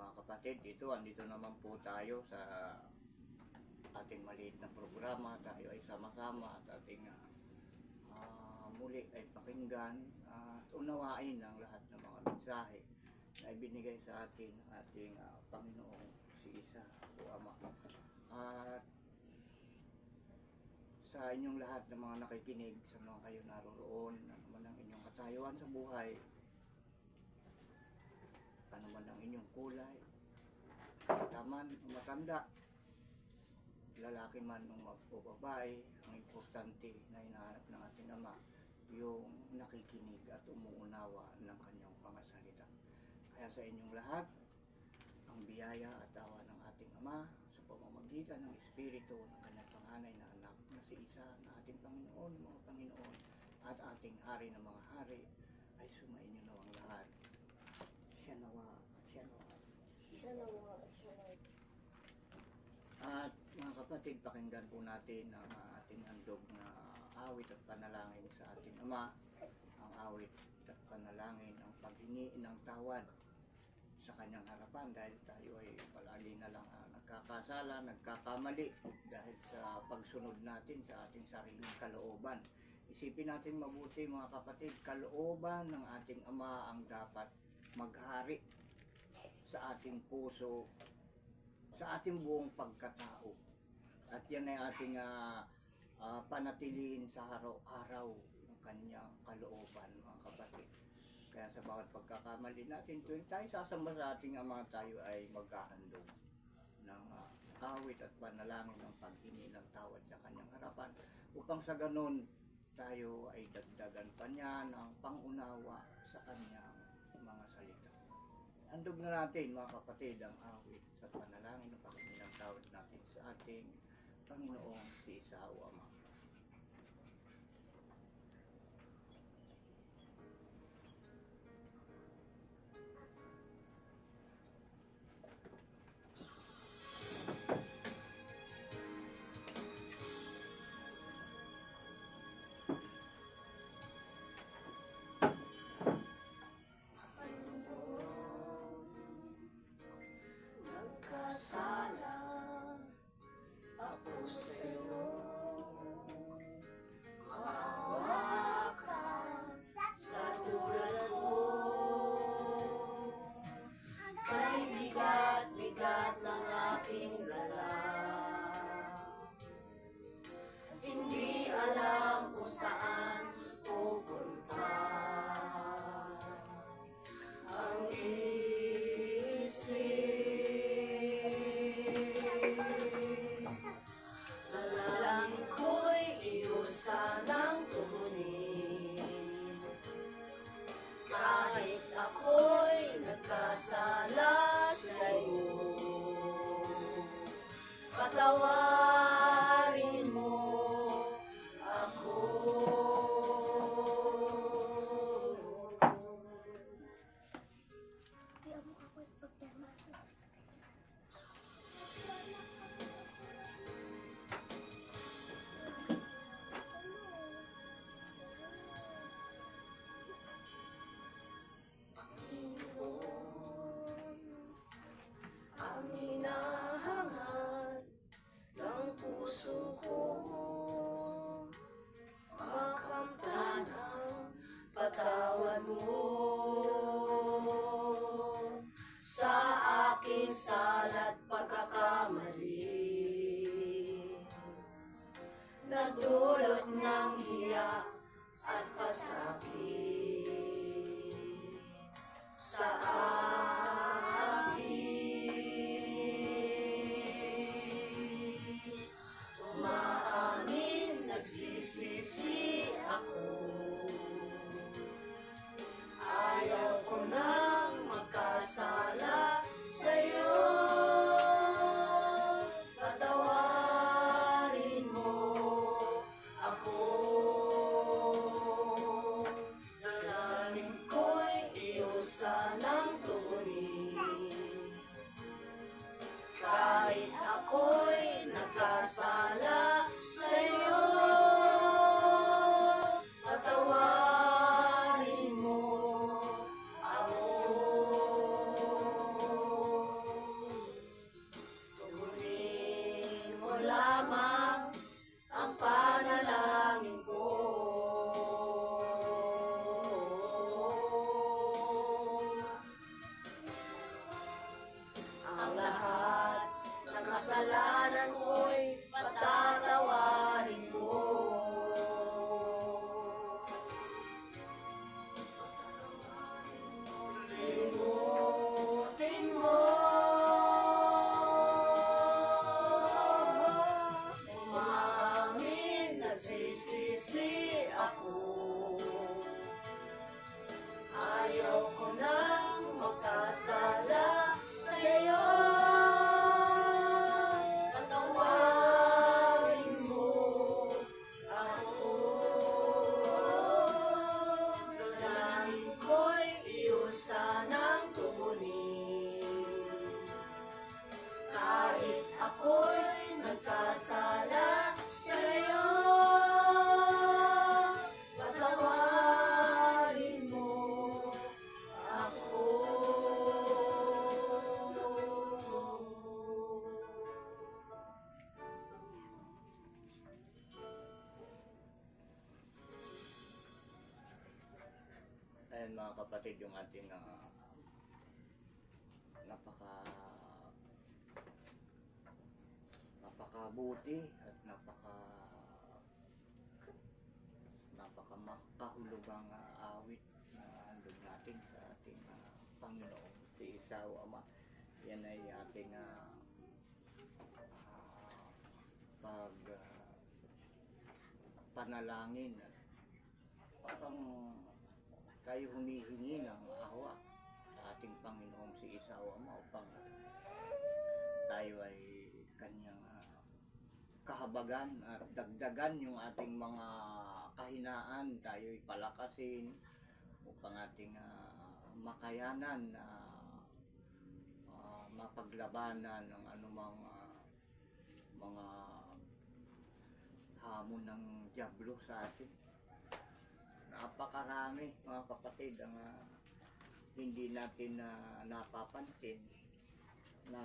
mga kapatid, andito naman po tayo sa ating maliit na programa. Tayo ay sama-sama at ating muli ay pakinggan at unawain ang lahat ng mga mensahe na ibinigay sa atin ng ating Panginoong si Isa o Ama. At sa inyong lahat ng mga nakikinig, sa mga kayo naroroon, ano man ang inyong katayuan sa buhay, ano man ang inyong kulay, taman o matanda, lalaki man o babae, ang importante na hinahanap ng ating Ama, yung nakikinig at umuunawa ng kanyang mga salita. Kaya sa inyong lahat, ang biyaya at awa ng ating Ama sa pamamagitan ng Espiritu ng kanyang panganay na anak na si Isa na ating Panginoon, mga Panginoon, at ating Hari ng mga hari, ay sumainyo nawang lahat. Siya nawa. At mga kapatid, pakinggan po natin ang ating handog na awit at panalangin sa ating Ama. Ang awit at panalangin ang paghingi ng tawad sa kanyang harapan, dahil tayo ay palagi na lang nagkakasala, nagkakamali dahil sa pagsunod natin sa ating sariling kalooban. Isipin natin mabuti mga kapatid, kalooban ng ating Ama ang dapat maghari sa ating puso, sa ating buong pagkatao. At yan ay ating panatiliin sa araw-araw ng kanyang kalooban, mga kapatid. Kaya sa bawat pagkakamali natin, tuwing tayo sasamba sa ating Ama, tayo ay maghahandog ng awit at panalangin ng paghingi ng tawad sa kanyang harapan, upang sa ganun tayo ay dagdagan pa niya ng pangunawa sa kanyang mga salita. Handog na natin mga kapatid ang awit at panalangin ng paghingi ng tawad natin sa ating Panginoong si Isa o Ama. Patawarin mo ako. Ang hinahangad ng puso ko, makamtan ang patawad mo sa aking sala't pagkakamali, nagdulot ng hiya at pasakit sa nagsisisi ako. Ayaw ko nang magkasala sa'yo. Patawarin mo ako. Dalangin ko'y iusan ng tugunin. Kahit ako'y nagkasala sa'yo, patawarin mo ako. yan mga kapatid, yung ating napakabuti at napakamakahulugang awit na handog natin sa ating Panginoon si Isaw Ama. Yan ay ating pag panalangin at parang tayo humihingi ng awa sa ating Panginoong si Isaw Ama upang tayo ay kanyang kahabagan at dagdagan yung ating mga kahinaan, tayo ay palakasin upang ating makayanan na mapaglabanan ng anumang mga hamon ng dyablo sa atin. Napakarami mga kapatid ang hindi natin napapansin na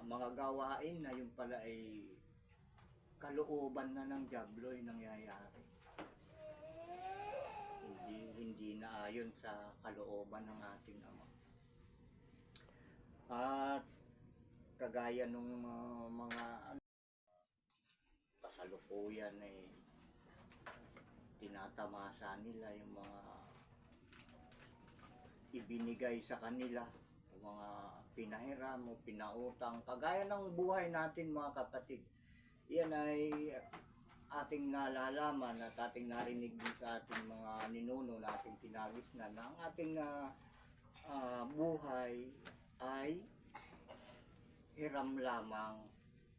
mga gawain na yung pala ay kalooban na ng dyablo ay nangyayari. Hindi na ayon sa kalooban ng ating Ama. At kagaya nung mga kasalukuyan ay tinatamasa nila yung mga ibinigay sa kanila, yung mga pinahiram o pinautang, kagaya ng buhay natin mga kapatid. Yan ay ating nalalaman at ating narinig din sa ating mga ninuno na ating tinagisnan na ang ating buhay ay hiram lamang.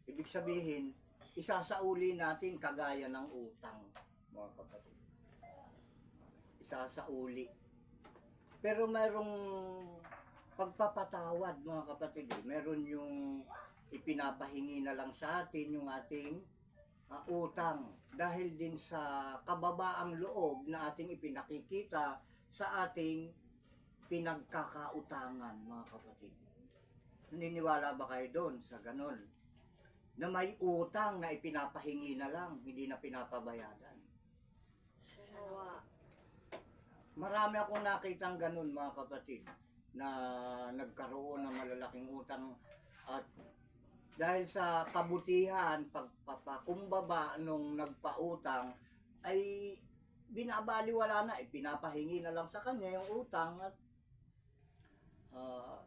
Ibig sabihin, isasauli natin kagaya ng utang, mga kapatid. Isasauli. Pero mayroong pagpapatawad, mga kapatid. Meron yung ipinapahingi na lang sa atin yung ating utang. Dahil din sa kababaang loob na ating ipinakikita sa ating pinagkakautangan, mga kapatid. Naniniwala ba kayo doon sa ganon? Na may utang na ipinapahingi na lang, hindi na pinapabayadan. Marami akong nakitang ganun mga kapatid na nagkaroon ng malalaking utang at dahil sa kabutihan, pagpapakumbaba nung nagpautang ay binabaliwala na, pinapahingi na lang sa kanya yung utang at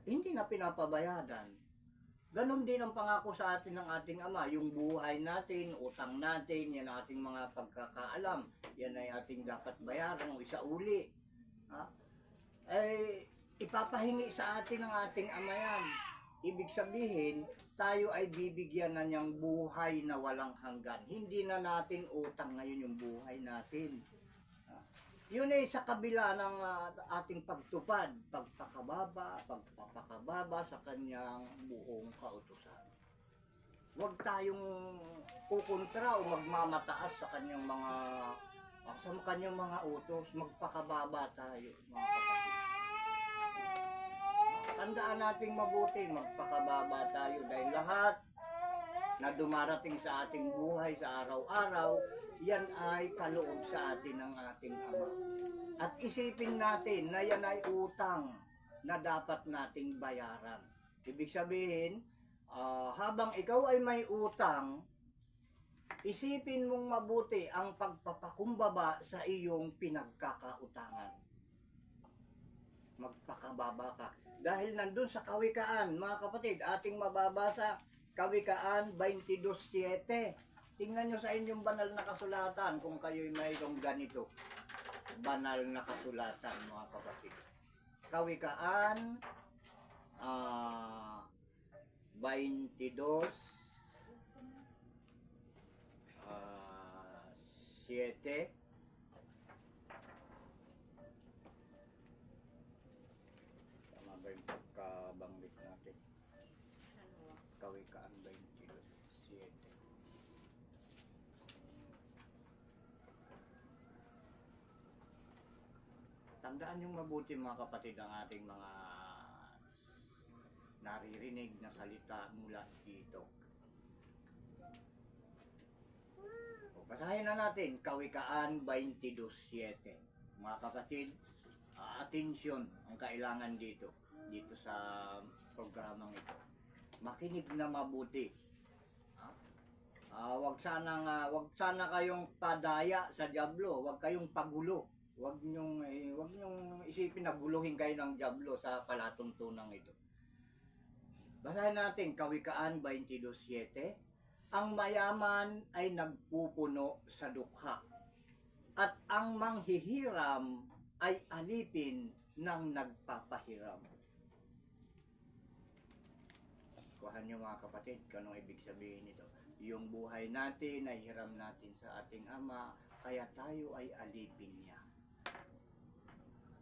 hindi na pinapabayadan. Ganon din ang pangako sa atin ng ating Ama, yung buhay natin, utang natin, yan ang ating mga pagkakaalam, yan ay ating dapat bayaran o isauli. Ay ipapahingi sa atin ng ating Ama yan. Ibig sabihin, tayo ay bibigyan na niyang buhay na walang hanggan. Hindi na natin utang ngayon yung buhay natin. Yun ay sa kabila ng ating pagtupad, pagpapakababa sa kanyang buong kautusan. Huwag tayong kukontra o magmamataas sa kanyang mga utos, magpakababa tayo, mga kapatid. Tandaan nating mabuti, magpakababa tayo dahil lahat na dumarating sa ating buhay sa araw-araw, yan ay kaloob sa atin ng ating Ama. At isipin natin na yan ay utang na dapat nating bayaran. Ibig sabihin, habang ikaw ay may utang, isipin mong mabuti ang pagpapakumbaba sa iyong pinagkakautangan. Magpakababa ka. Dahil nandun sa Kawikaan, mga kapatid, ating mababasa, Kawikaan 22:7. Tingnan nyo sa inyong banal na kasulatan kung kayo'y mayroong ganito. Banal na kasulatan, mga kapatid. Kawikaan 22:7. Tama ba yung pagkabanggit natin? Kawikaan 22:7. Tandaan yung mabuti mga kapatid ang ating mga naririnig na salita mula dito. Basahin na natin, Kawikaan 22:7. Mga kapatid, atensyon ang kailangan dito sa programang ito. Makinig na mabuti. Wag sana kayong padaya sa diablo, wag kayong pagulo. Wag nyong isipin na guluhin kayo ng diablo sa palatuntunang ito. Basahin natin Kawikaan 22:7. Ang mayaman ay nagpupuno sa dukha, at ang manghihiram ay alipin ng nagpapahiram. Kuhan niyo mga kapatid, kung anong ibig sabihin nito. Yung buhay natin ay hiram natin sa ating Ama, kaya tayo ay alipin niya.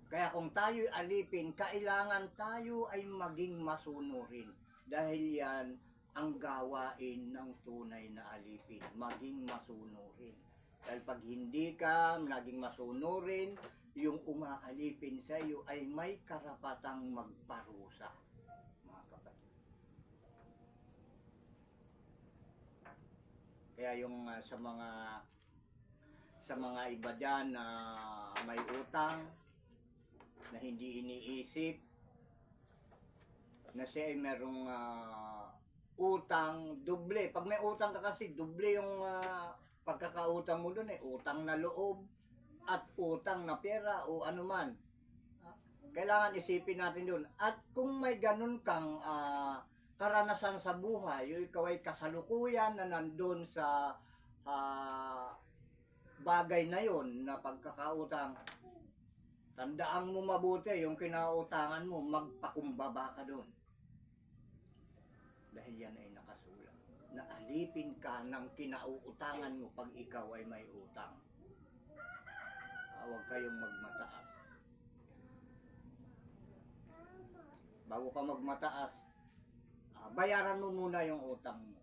Kaya kung tayo alipin, kailangan tayo ay maging masunurin. Dahil yan ang gawain ng tunay na alipin, maging masunurin. Dahil pag hindi ka naging masunurin, yung umaalipin sa iyo ay may karapatang magparusa, mga kapatid. Kaya yung sa mga iba dyan na may utang na hindi iniisip na siya ay merong utang doble. Pag may utang ka kasi doble yung pagkakautang mo doon, utang na loob at utang na pera o ano man. Kailangan isipin natin doon. At kung may ganun kang karanasan sa buhay, yung ikaw ay kasalukuyan na nandun sa bagay na yon na pagkakautang, tandaan mo mabuti yung kinautangan mo, magpakumbaba ka doon. Dahil yan ay nakasulat. Na alipin ka ng kinauutangan mo pag ikaw ay may utang. Huwag kayong magmataas. Bago ka magmataas, bayaran mo muna yung utang mo.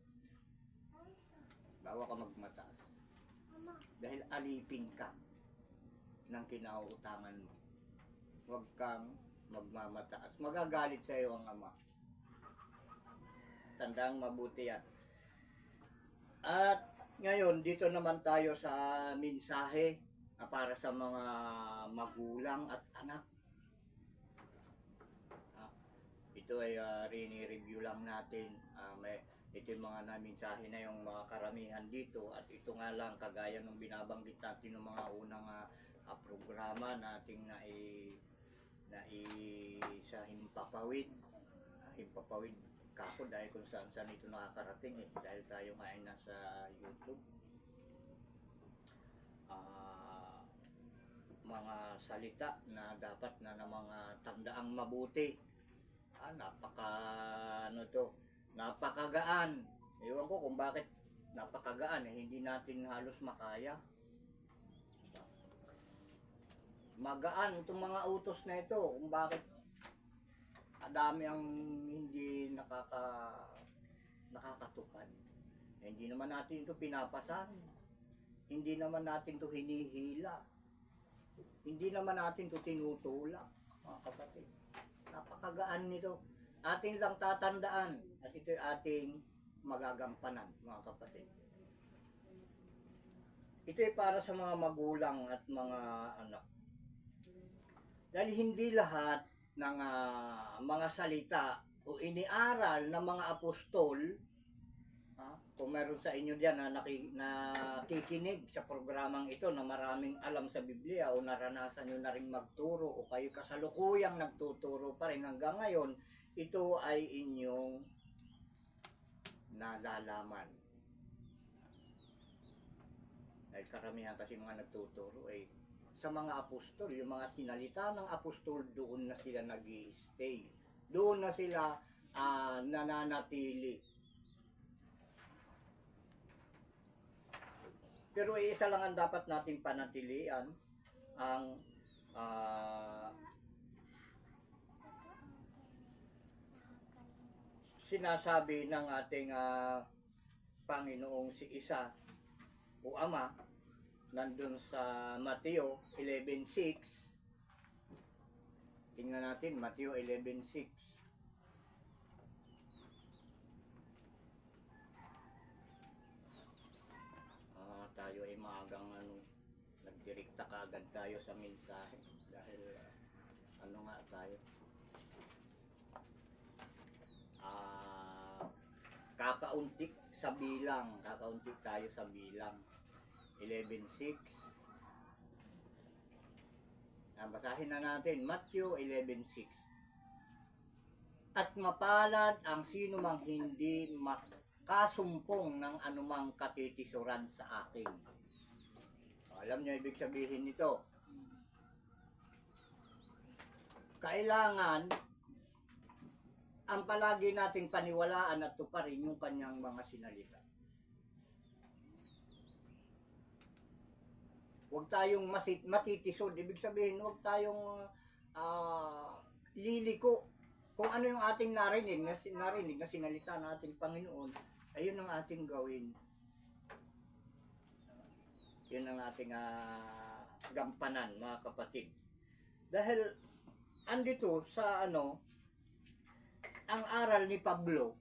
Bago ka magmataas. Dahil alipin ka ng kinauutangan mo. Huwag kang magmamataas. Magagalit sa iyo ang Ama. Tandang mabuti yan. At ngayon, dito naman tayo sa mensahe para sa mga magulang at anak. Ito ay rini-review lang natin. Ito yung mga mensahe na yung mga karamihan dito. At ito nga lang, kagaya ng binabanggit natin ng mga unang programa nating sa himpapawid. Himpapawid kako dahil kung saan ito nakakarating dahil tayo nga ay nasa YouTube. Mga salita na dapat na ng mga tandaang mabuti. Napakagaan. Ewan ko kung bakit napakagaan, hindi natin halos makaya. Magaan itong mga utos na ito, kung bakit dami ang hindi nakakatupad. Hindi naman natin ito pinapasan. Hindi naman natin ito hinihila. Hindi naman natin ito tinutulak, mga kapatid. Napakagaan nito. Ating lang tatandaan at ito ating magagampanan, mga kapatid. Ito ay para sa mga magulang at mga anak. Dahil hindi lahat ng mga salita o iniaral ng mga apostol, kung meron sa inyo diyan na nakikinig sa programang ito na maraming alam sa Biblia o naranasan nyo na rin magturo o kayo kasalukuyang nagtuturo pa rin hanggang ngayon, ito ay inyong nalalaman. Dahil karamihan kasi mga nagtuturo ay sa mga apostol, yung mga sinalita ng apostol, doon na sila nag-i-stay. Doon na sila nananatili. Pero isa lang ang dapat nating panatilian, ang sinasabi ng ating Panginoong si Isa o Ama, nandun sa Mateo 11:6. Tingnan natin, Mateo 11:6. Tayo ay maagang nagdirekta kaagad tayo sa mensahe dahil tayo. Kakaunti sa bilang. Kakaunti tayo sa bilang. 11:6. Basahin na natin. Matthew 11:6. At mapalad ang sino mang hindi makasumpong ng anumang katitisuran sa akin. So, alam niyo ibig sabihin nito. Kailangan ang palagi nating paniwalaan at tuparin yung kanyang mga sinalita. Huwag tayong matitisod. Ibig sabihin, huwag tayong liliko. Kung ano yung ating narinig na sinalita ng ating Panginoon, ayun ang ating gawin. Yun ang ating gampanan, mga kapatid. Dahil andito sa ang aral ni Pablo,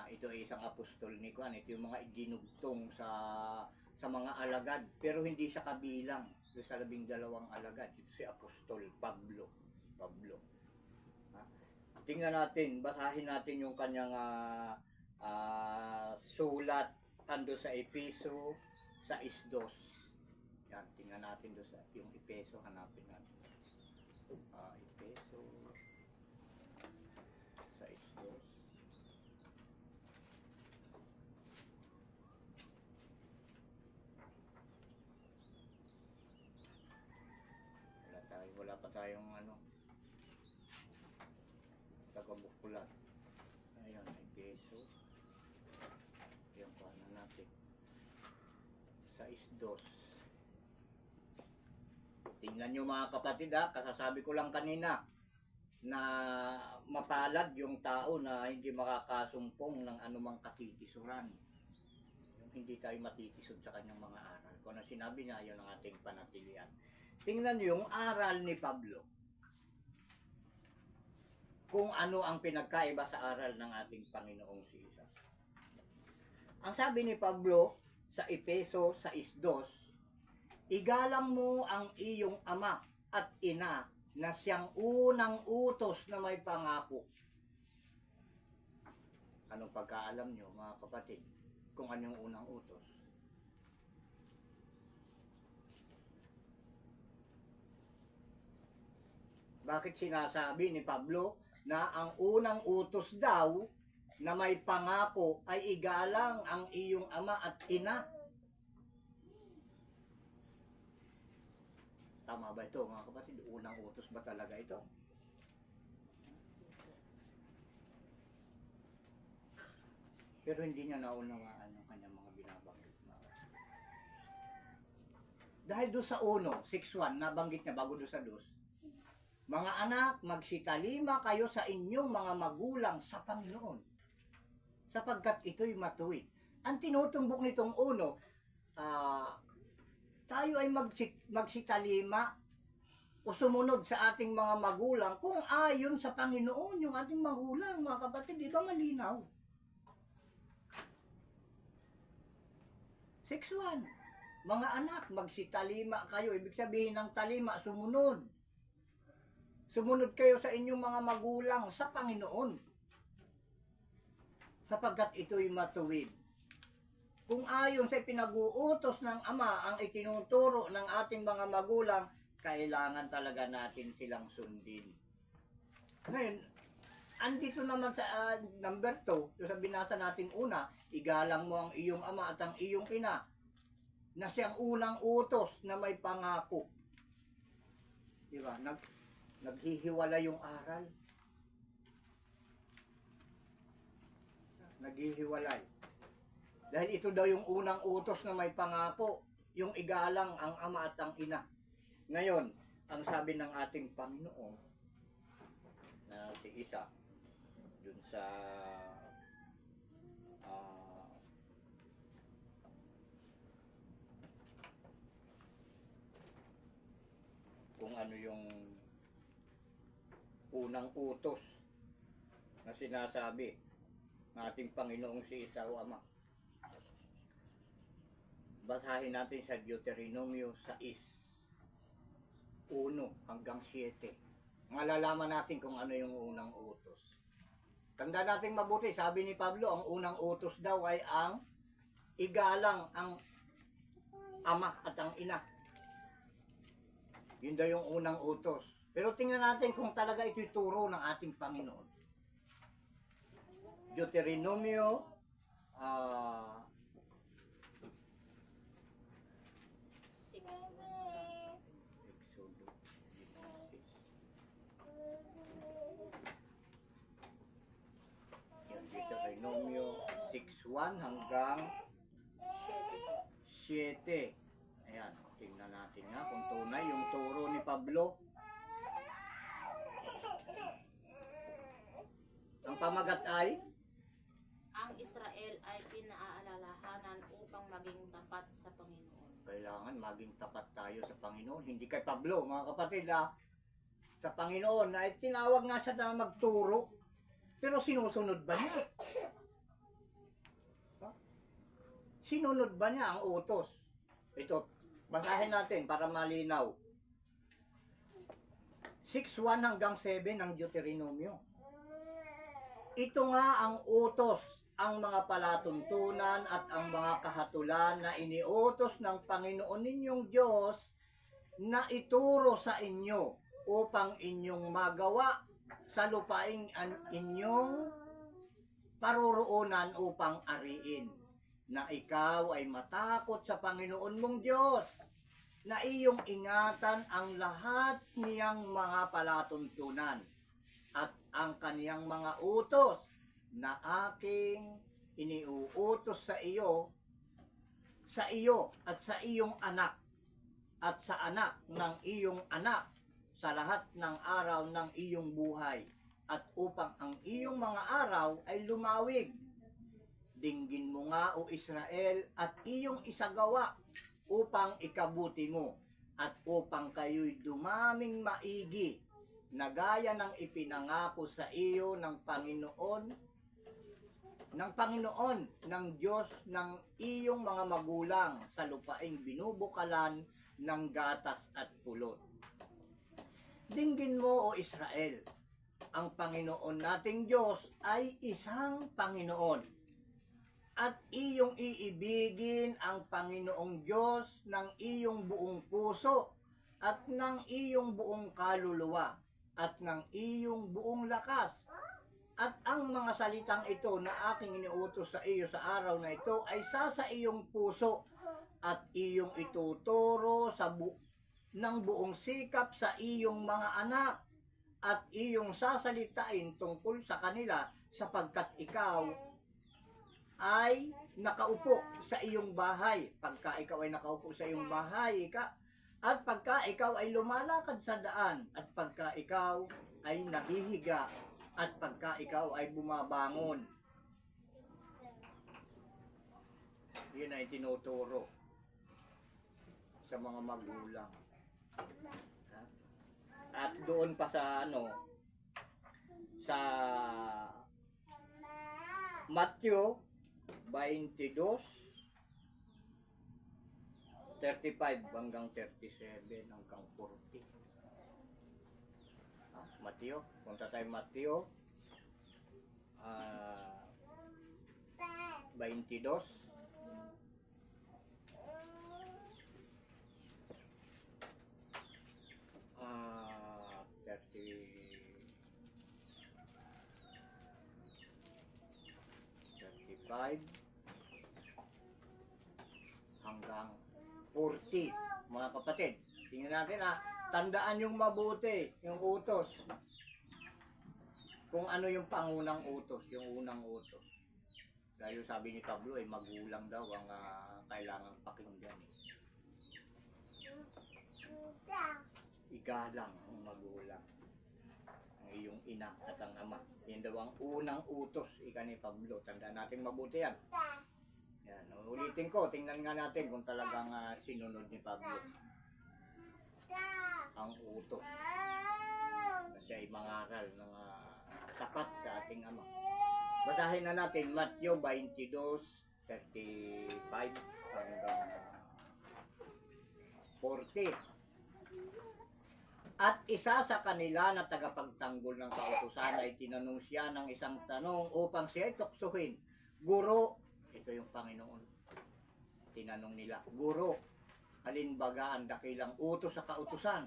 ito ay isang apostol ni Juan, ito yung mga idinugtong sa mga alagad, pero hindi siya kabilang sa 12 alagad. Ito si apostol Pablo. Tingnan natin, basahin natin yung kanyang sulat ando sa Efeso 6:2. Yan, tingnan natin doon sa yung Efeso, hanapin natin. Efeso 6:2. Wala pa tayong tagabukulat. Ayun, Efeso. Yung paano natin. 6:2. Tingnan nyo mga kapatid kasasabi ko lang kanina na mapalad yung tao na hindi makakasumpong ng anumang katitisuran. Yung hindi tayo matitisod sa kanyang mga aral. Kung ano sinabi niya, yun ang ating panatilian. Tingnan nyo yung aral ni Pablo. Kung ano ang pinagkaiba sa aral ng ating Panginoong Jesus. Ang sabi ni Pablo sa Efeso 6:2, igalang mo ang iyong ama at ina na siyang unang utos na may pangako. Anong pagkaalam nyo mga kapatid kung anong unang utos? Bakit sinasabi ni Pablo na ang unang utos daw na may pangako ay igalang ang iyong ama at ina? Tama ba ito mga kapatid? Unang utos ba talaga ito? Pero hindi niya naunawaan ang kanyang mga binabanggit. Dahil doon sa 1:6:1, nabanggit niya bago doon sa 2. Mga anak, magsitalima kayo sa inyong mga magulang sa Panginoon, sapagkat ito'y matuwid. Ang tinutumbok nitong 1, tayo ay magsitalima o sumunod sa ating mga magulang kung ayon sa Panginoon yung ating magulang, mga kapatid. Di ba malinaw? 6:1, mga anak, magsitalima kayo. Ibig sabihin ng talima, sumunod. Sumunod kayo sa inyong mga magulang sa Panginoon, sapagkat ito'y matuwid. Kung ayon sa pinag-uutos ng Ama ang itinuturo ng ating mga magulang, kailangan talaga natin silang sundin. Ngayon, andito naman sa number 2, sa binasa nating una, igalang mo ang iyong ama at ang iyong ina, na siyang unang utos na may pangako. Diba? Naghihiwalay yung aral. Naghihiwalay. Dahil ito daw yung unang utos na may pangako, yung igalang ang ama at ang ina. Ngayon, ang sabi ng ating Panginoon na si Isa dun sa kung ano yung unang utos na sinasabi ng ating Panginoong si Isa o Ama. Basahin natin sa Deuteronomio 6:1 hanggang 7. malalaman natin kung ano yung unang utos. Tanda natin mabuti, sabi ni Pablo, ang unang utos daw ay ang igalang ang ama at ang ina. Yun daw yung unang utos. Pero tingnan natin kung talaga ito'y turo ng ating Panginoon. Deuteronomio, Deuteronomio 6:1 hanggang 7. Ayan, tingnan natin nga kung tunay yung turo ni Pablo. Ang pamagat ay Ang Israel ay pinaalalahanan upang maging tapat sa Panginoon. kailangan maging tapat tayo sa Panginoon. Hindi kay Pablo, mga kapatid, sa Panginoon na tinawag nga siya na magturo. Pero sinusunod ba niya? Ha? Sinunod ba niya ang utos? Ito, basahin natin para malinaw. 6:1 hanggang 7 ng Deuteronomio. Ito nga ang utos, ang mga palatuntunan at ang mga kahatulan na iniutos ng Panginoon ninyong Diyos na ituro sa inyo upang inyong magawa sa lupaing inyong paruroonan upang ariin, na ikaw ay matakot sa Panginoon mong Diyos, na iyong ingatan ang lahat niyang mga palatuntunan at ang kaniyang mga utos na aking iniuutos sa iyo at sa iyong anak at sa anak ng iyong anak sa lahat ng araw ng iyong buhay, at upang ang iyong mga araw ay lumawig. Dinggin mo nga, O Israel, at iyong isagawa upang ikabuti mo at upang kayo'y dumaming maigi, na gaya ng ipinangako sa iyo ng Panginoon ng Diyos ng iyong mga magulang sa lupaing binubukalan ng gatas at pulot. Dinggin mo, O Israel, ang Panginoon nating Diyos ay isang Panginoon, at iyong iibigin ang Panginoong Diyos ng iyong buong puso at ng iyong buong kaluluwa at ng iyong buong lakas. At ang mga salitang ito na aking iniutos sa iyo sa araw na ito ay sa iyong puso, at iyong ituturo ng buong sikap sa iyong mga anak, at iyong sasalitain tungkol sa kanila, sapagkat ikaw ay nakaupo sa iyong bahay. Pagka ikaw ay nakaupo sa iyong bahay, at pagka ikaw ay lumalakad sa daan, at pagka ikaw ay nahihiga, at pagka ikaw ay bumabangon. Yun ay tinuturo sa mga magulang. At doon pa sa sa Matthew 22:35 hanggang 37 hanggang 40. Matthew, punta tayo Matthew 22 35 hanggang 40, mga kapatid. Tingnan natin, tandaan yung mabuti, yung utos. Kung ano yung pangunang utos, yung unang utos. Dahil sabi ni Pablo ay magulang daw ang kailangang pakinggan. Igalang ang magulang, ang iyong ina at ang ama. Yan daw ang unang utos, ika ni Pablo. Tandaan natin mabuti yan. Yan, ulitin ko, tingnan nga natin kung talagang sinunod ni Pablo ang utos. Kasi ay mangaral ng tapat sa ating ama. Basahin na natin Matthew 22:35 hanggang 40. At isa sa kanila na tagapagtanggol ng kautusan ay tinanong siya ng isang tanong upang siya ay tuksuhin. Guro, ito yung Panginoon. Tinanong nila, Guro, halimbaga ang dakilang utos sa kautusan?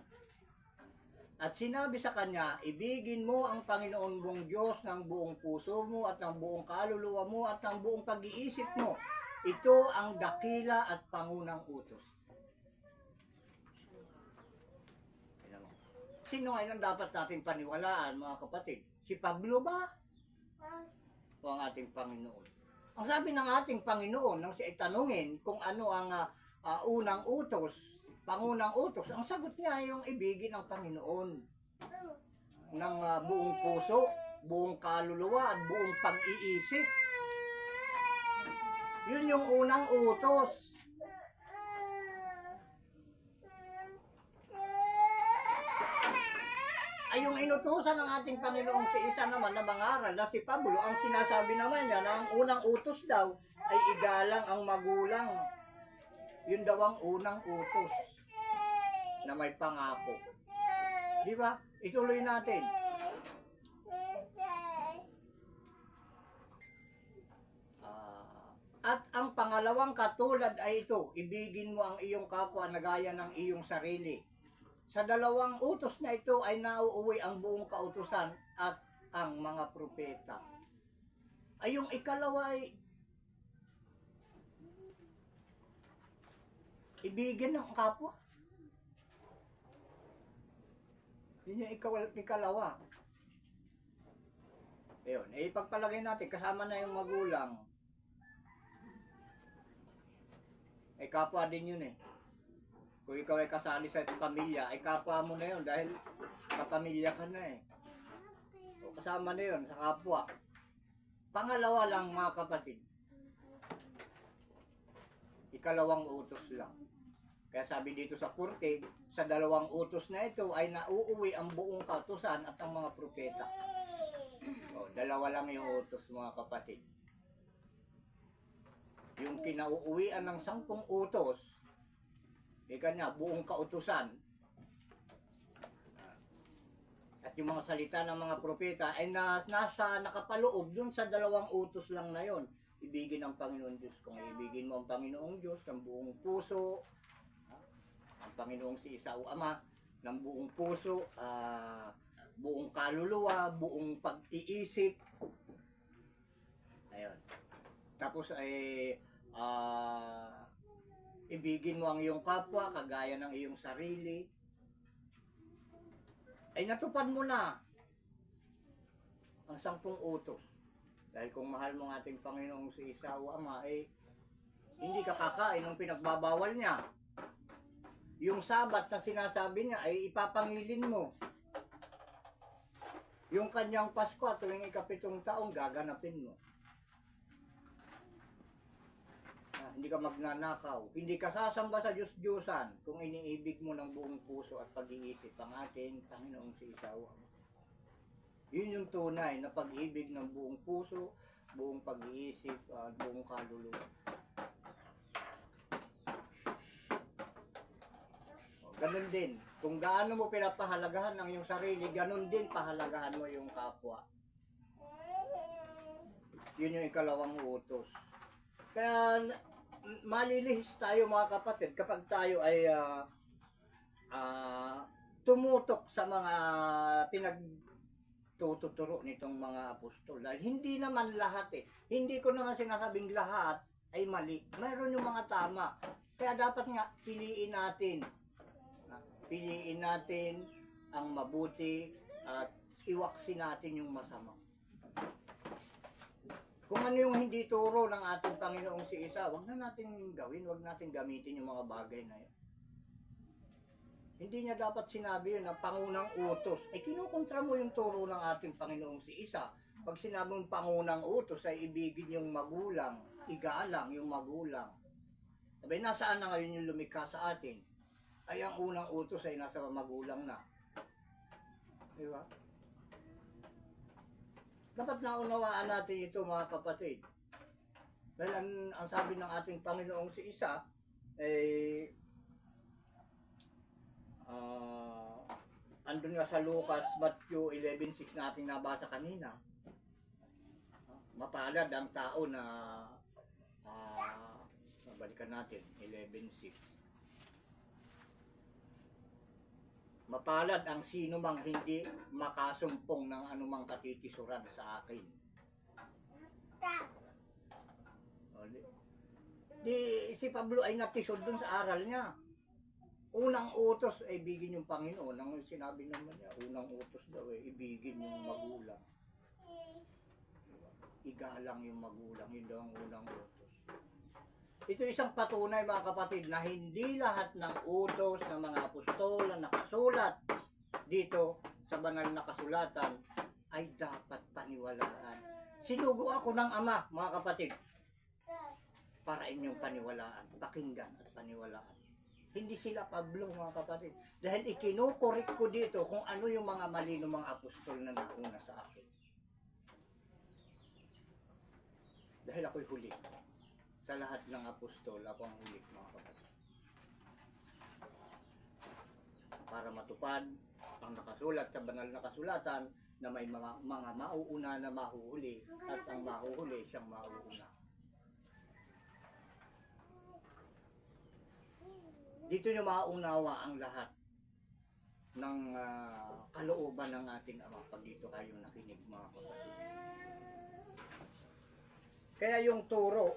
At sinabi sa kanya, ibigin mo ang Panginoon mong Diyos ng buong puso mo at ng buong kaluluwa mo at ng buong pag-iisip mo. Ito ang dakila at pangunang utos. Sino ngayon ang dapat natin paniwalaan, mga kapatid? Si Pablo ba? O ang ating Panginoon? Ang sabi ng ating Panginoon, nang siya itanungin kung ano ang unang utos, pangunang utos, ang sagot niya yung ibigin ang Panginoon ng buong puso, buong kaluluwa at buong pag-iisip. Yun yung unang utos. Ay yung inutusan ng ating Panginoong si isa naman na mangaral na si Pablo, ang sinasabi naman niya na ang unang utos daw ay igalang ang magulang. Yun daw ang unang utos na may pangako. Di ba? Ituloy natin. At ang pangalawang katulad ay ito, ibigin mo ang iyong kapwa na gaya ng iyong sarili. Sa dalawang utos na ito ay nauuwi ang buong kautusan at ang mga propeta. Ay yung ikalawa ay ibigin ng kapwa. Yun yung ikalawa. Ayun, ipagpalagay natin, kasama na yung magulang. Ay kapwa din yun eh. Kung ikaw ay kasali sa pamilya, ay kapwa mo na yun dahil kapamilya ka na eh. O kasama na yun sa kapwa. Pangalawa lang mga kapatid. Ikalawang utos lang. Kaya sabi dito sa Kurte, sa dalawang utos na ito ay nauuwi ang buong kautusan at ang mga propeta. O, dalawa lang yung utos mga kapatid. Yung kinauuwian ng 10 utos, kanya buong kautusan. At yung mga salita ng mga propeta ay nasa nakapaloob dun sa dalawang utos lang na yon. Ibigin ang Panginoon Diyos. Kung ibigin mo ang Panginoong Diyos ng buong puso, ang Panginoong si Isa o Ama, ng buong puso, buong kaluluwa, buong pag-iisip. Ayun. Tapos ay ibigin mo ang iyong kapwa kagaya ng iyong sarili. Ay natupad mo na ang 10 utos. Dahil kung mahal mo ang ating Panginoong si Isa o Ama, ay hindi ka kakain ng pinagbabawal niya. Yung Sabat na sinasabi niya ay ipapangilin mo. Yung kanyang Pasko tuwing ika-7 taong gaganapin mo. Hindi ka magnanakaw, hindi ka sasamba sa Diyos-Diyosan kung iniibig mo ng buong puso at pag-iisip ang ating Panginoong si Isa o Ama. Yun yung tunay na pag-ibig ng buong puso, buong pag-iisip, at buong kaluluwa. Ganun din, kung gaano mo pinapahalagahan ng iyong sarili, ganun din pahalagahan mo yung kapwa. Yun yung ikalawang utos. Kaya malilihis tayo mga kapatid kapag tayo ay tumutok sa mga pinagtuturo nitong mga apostol. Dahil hindi naman lahat eh. Hindi ko naman sinasabing lahat ay mali. Mayroon yung mga tama. Kaya dapat nga piliin natin. Piliin natin ang mabuti at iwaksin natin yung masama. Kung ano yung hindi turo ng ating Panginoong si Isa, wag na natin gawin, wag natin gamitin yung mga bagay na yun. Hindi niya dapat sinabi yun na pangunang utos. Ay kinukontra mo yung turo ng ating Panginoong si Isa. Pag sinabi mong pangunang utos ay ibigin yung magulang, igalang yung magulang. Sabay, nasaan na ngayon yung lumikha sa atin? Ay ang unang utos ay nasa magulang na. Di ba? Dapat naunawaan natin ito mga kapatid. Dahil ang sabi ng ating Panginoong si Isa, andun nga sa Lucas, Matthew 11:6 nating nabasa kanina. Mapalad ang tao na balikan natin 11:6. Mapalad ang sino mang hindi makasumpong ng anumang katitisuran sa akin. Di si Pablo ay natisod dun sa aral niya. Unang utos ay ibigin yung Panginoon. Ang sinabi naman niya, unang utos daw ay ibigin yung magulang. Igalang yung magulang, yun daw ang unang utos. Ito isang patunay mga kapatid na hindi lahat ng utos ng mga apostol na nakasulat dito sa banal na kasulatan ay dapat paniwalaan. Sinugo ako ng Ama, mga kapatid, para inyong paniwalaan, pakinggan at paniwalaan. Hindi sila Pablo, mga kapatid. Dahil ikinukorek ko dito kung ano yung mga mali ng mga apostol na nauna sa akin. Dahil ako'y huli. Sa lahat ng apostol, ako ang huli, mga kapatid. Para matupad ang nakasulat sa banal na kasulatan na may mga mauuna na mahuhuli at ang mahuhuli siyang mauuna. Dito nyo mauunawa ang lahat ng kalooban ng ating Ama pag dito kayo nakinig, mga kapatid. Kaya yung turo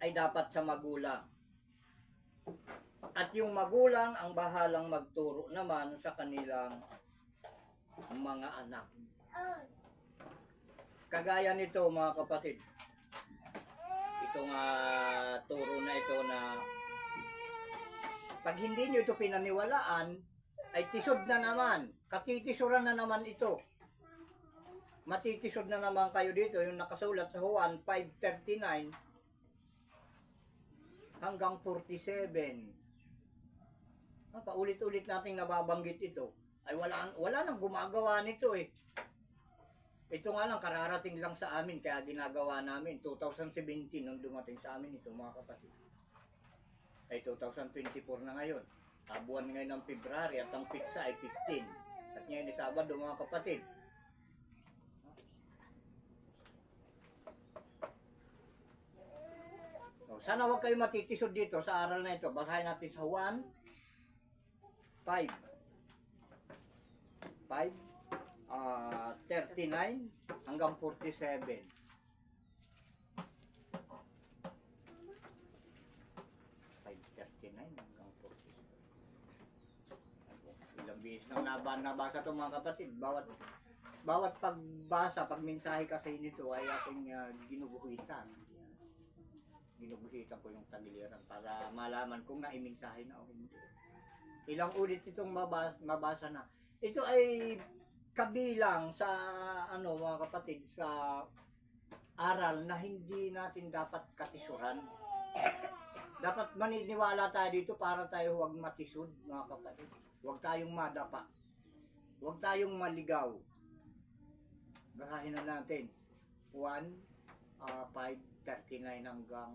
ay dapat sa magulang. At yung magulang ang bahalang magturo naman sa kanilang mga anak. Kagaya nito, mga kapatid. Itong turo na ito na pag hindi nyo ito pinaniwalaan, ay tisod na naman. Katitisuran na naman ito. Matitisod na naman kayo dito. Yung nakasulat sa Juan 5:39 hanggang 47. Paulit-ulit nating nababanggit ito. Ay wala nang gumagawa nito eh. Ito nga lang, kararating lang sa amin. Kaya ginagawa namin. 2017 nung dumating sa amin ito, mga kapatid. Ay 2024 na ngayon. Buwan ngayon ng February at ang pitsa ay 15. At ngayon ay Sabado, mga kapatid. So, sana huwag kayo matitisod dito sa aral na ito. Basahin natin sa Juan 5. 39 hanggang 47. 5:39 hanggang 47. Ilang bihis nang nabasa ito, mga kapatid. Bawat pagbasa, pagmensahe kasi nito ay aking ginuguhitan. Ginuguhitan ko yung tagiliran para malaman kung naimensahe na o hindi. Ilang ulit itong mabasa na. Ito ay kabilang sa mga kapatid, sa aral na hindi natin dapat katisuran. Dapat maniniwala tayo dito para tayo huwag matisod, mga kapatid. Huwag tayong madapa. Huwag tayong maligaw. Basahin na natin. 5:39 hanggang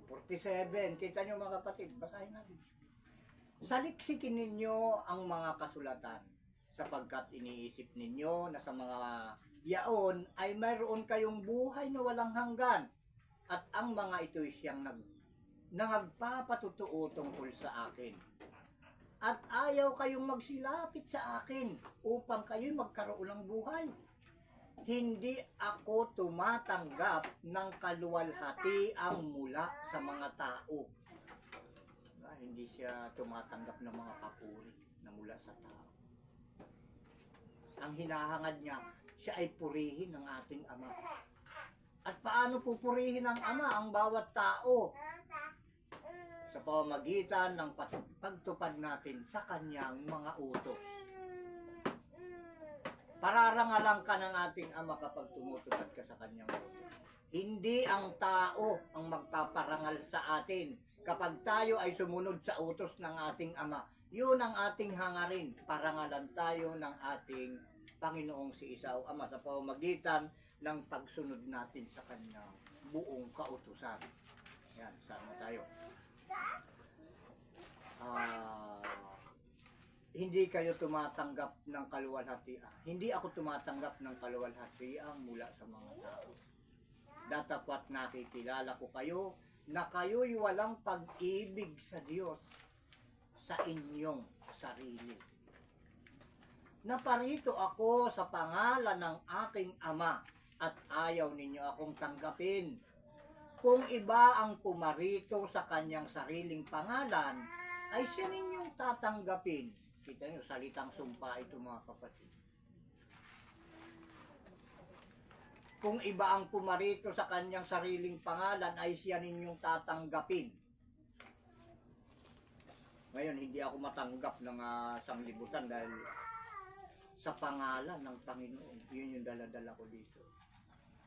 47. Kita nyo, mga kapatid. Basahin natin. Saliksikin ninyo ang mga kasulatan sapagkat iniisip ninyo na sa mga yaon ay mayroon kayong buhay na walang hanggan at ang mga ito ay siyang nagpapatutuo tungkol sa akin. At ayaw kayong magsilapit sa akin upang kayo'y magkaroon ng buhay. Hindi ako tumatanggap ng kaluwalhatiang mula sa mga tao. Hindi siya tumatanggap ng mga papuri na mula sa tao. Ang hinahangad niya, siya ay purihin ng ating Ama. At paano pupurihin ng Ama ang bawat tao? Sa pamamagitan ng pagtupad natin sa kanyang mga utos. Pararangalan ka ng ating Ama kapag tumutupad ka sa kanyang utos. Hindi ang tao ang magpaparangal sa atin. Kapag tayo ay sumunod sa utos ng ating Ama, yun ang ating hangarin. Parangalan tayo ng ating Panginoong si Isaw Ama sa pamamagitan ng pagsunod natin sa kanyang buong kautusan. Yan, sama tayo. hindi kayo tumatanggap ng kaluwalhatian. Hindi ako tumatanggap ng kaluwalhatian mula sa mga tao. Datapat nakikilala ko kayo na kayo'y walang pag-ibig sa Diyos sa inyong sarili. Naparito ako sa pangalan ng aking Ama at ayaw ninyo akong tanggapin. Kung iba ang pumarito sa kanyang sariling pangalan, ay siya ninyong tatanggapin. Kita niyo, salitang sumpa ito mga kapatid. Kung iba ang pumarito sa kanyang sariling pangalan, ay siya ninyong tatanggapin. Ngayon, hindi ako matanggap ng sanglibutan dahil sa pangalan ng Panginoon. Yun yung dala-dala ko dito.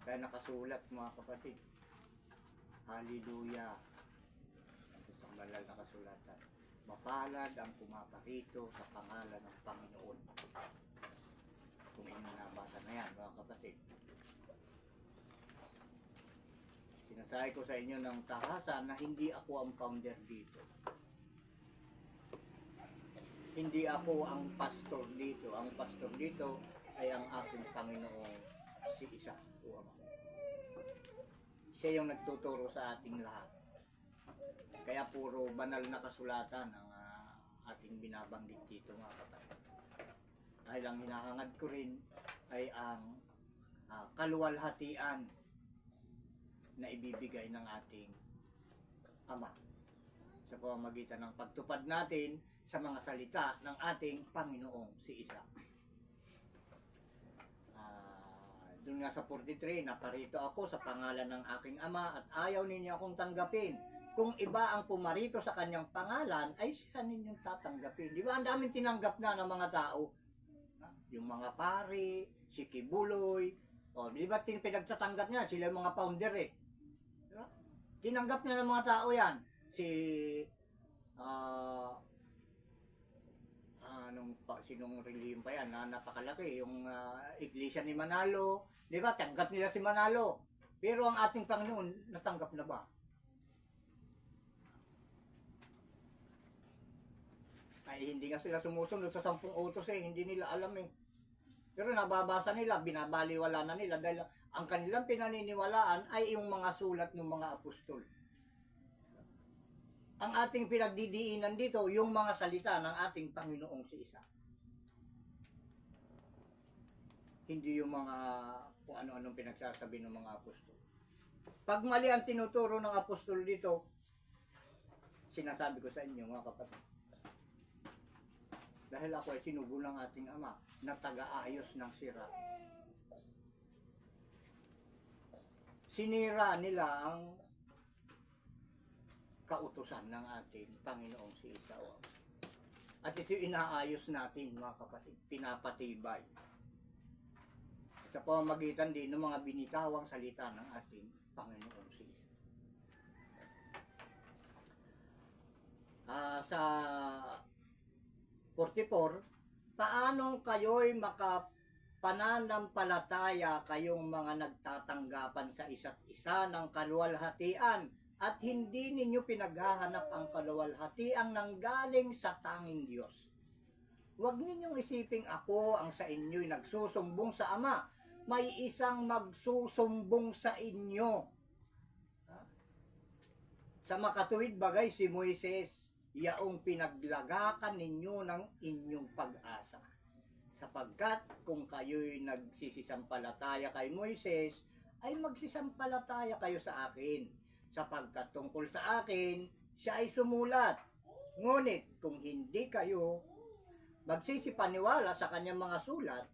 Kaya nakasulat mga kapatid. Hallelujah. Ito sa banal na kasulatan. Mapalad ang pumaparito sa pangalan ng Panginoon. Kung inyong nabasa na yan mga kapatid. Sinasabi ko sa inyo ng tahasan na hindi ako ang founder dito. Hindi ako ang pastor dito. Ang pastor dito ay ang aking Panginoong si Isa. Siya yung nagtuturo sa ating lahat. Kaya puro banal na kasulatan ang ating binabanggit dito mga kapatid. Dahil ang hinahangad ko rin ay ang kaluwalhatian na ibibigay ng ating Ama sa pamamagitan ng pagtupad natin sa mga salita ng ating Panginoong si Isa. Doon nga sa 43, naparito ako sa pangalan ng aking Ama at ayaw ninyo akong tanggapin. Kung iba ang pumarito sa kanyang pangalan, ay siya ninyong tatanggapin. Di ba? Ang daming tinanggap na ng mga tao. Yung mga pari, si Kibuloy, di ba pinagtatanggap niya? Sila yung mga founder eh. Diba? Tinanggap niya ng mga tao yan. Si sinong relihim pa yan na napakalaki, yung iglesia ni Manalo, di ba, tanggap nila si Manalo, pero ang ating Panginoon natanggap na ba? Ay hindi nga sila sumusunod sa 10 utos hindi nila alam pero nababasa nila, binabaliwala na nila dahil ang kanilang pinaniniwalaan ay yung mga sulat ng mga apostol. Ang ating pinagdidiinan dito, yung mga salita ng ating Panginoong si Isa. Hindi yung mga kung ano-anong pinagsasabi ng mga apostol. Pag mali ang tinuturo ng apostol dito, sinasabi ko sa inyo mga kapatid. Dahil ako ay sinugo ng ating Ama na taga-ayos ng sira. Sinira nila ang kautusan ng ating Panginoong si Isa. At ito inaayos natin mga kapatid, pinapatibay. Sa pamamagitan din ng mga binitawang salita ng ating Panginoong si Isa. Sa 44, paano kayo'y makapananampalataya kayong mga nagtatanggapan sa isa't isa ng kaluwalhatian at hindi ninyo pinaghahanap ang kaluwalhatiang nanggaling sa tanging Diyos? Huwag ninyong isiping ako ang sa inyo'y nagsusumbong sa Ama. May isang magsusumbong sa inyo. Sa makatuwid bagay si Moises, yaong pinaglagakan ninyo ng inyong pag-asa. Sapagkat kung kayo'y nagsisisampalataya kay Moises, ay magsisampalataya kayo sa akin. Sapagkat tungkol sa akin, siya ay sumulat. Ngunit kung hindi kayo magsisipaniwala sa kanyang mga sulat,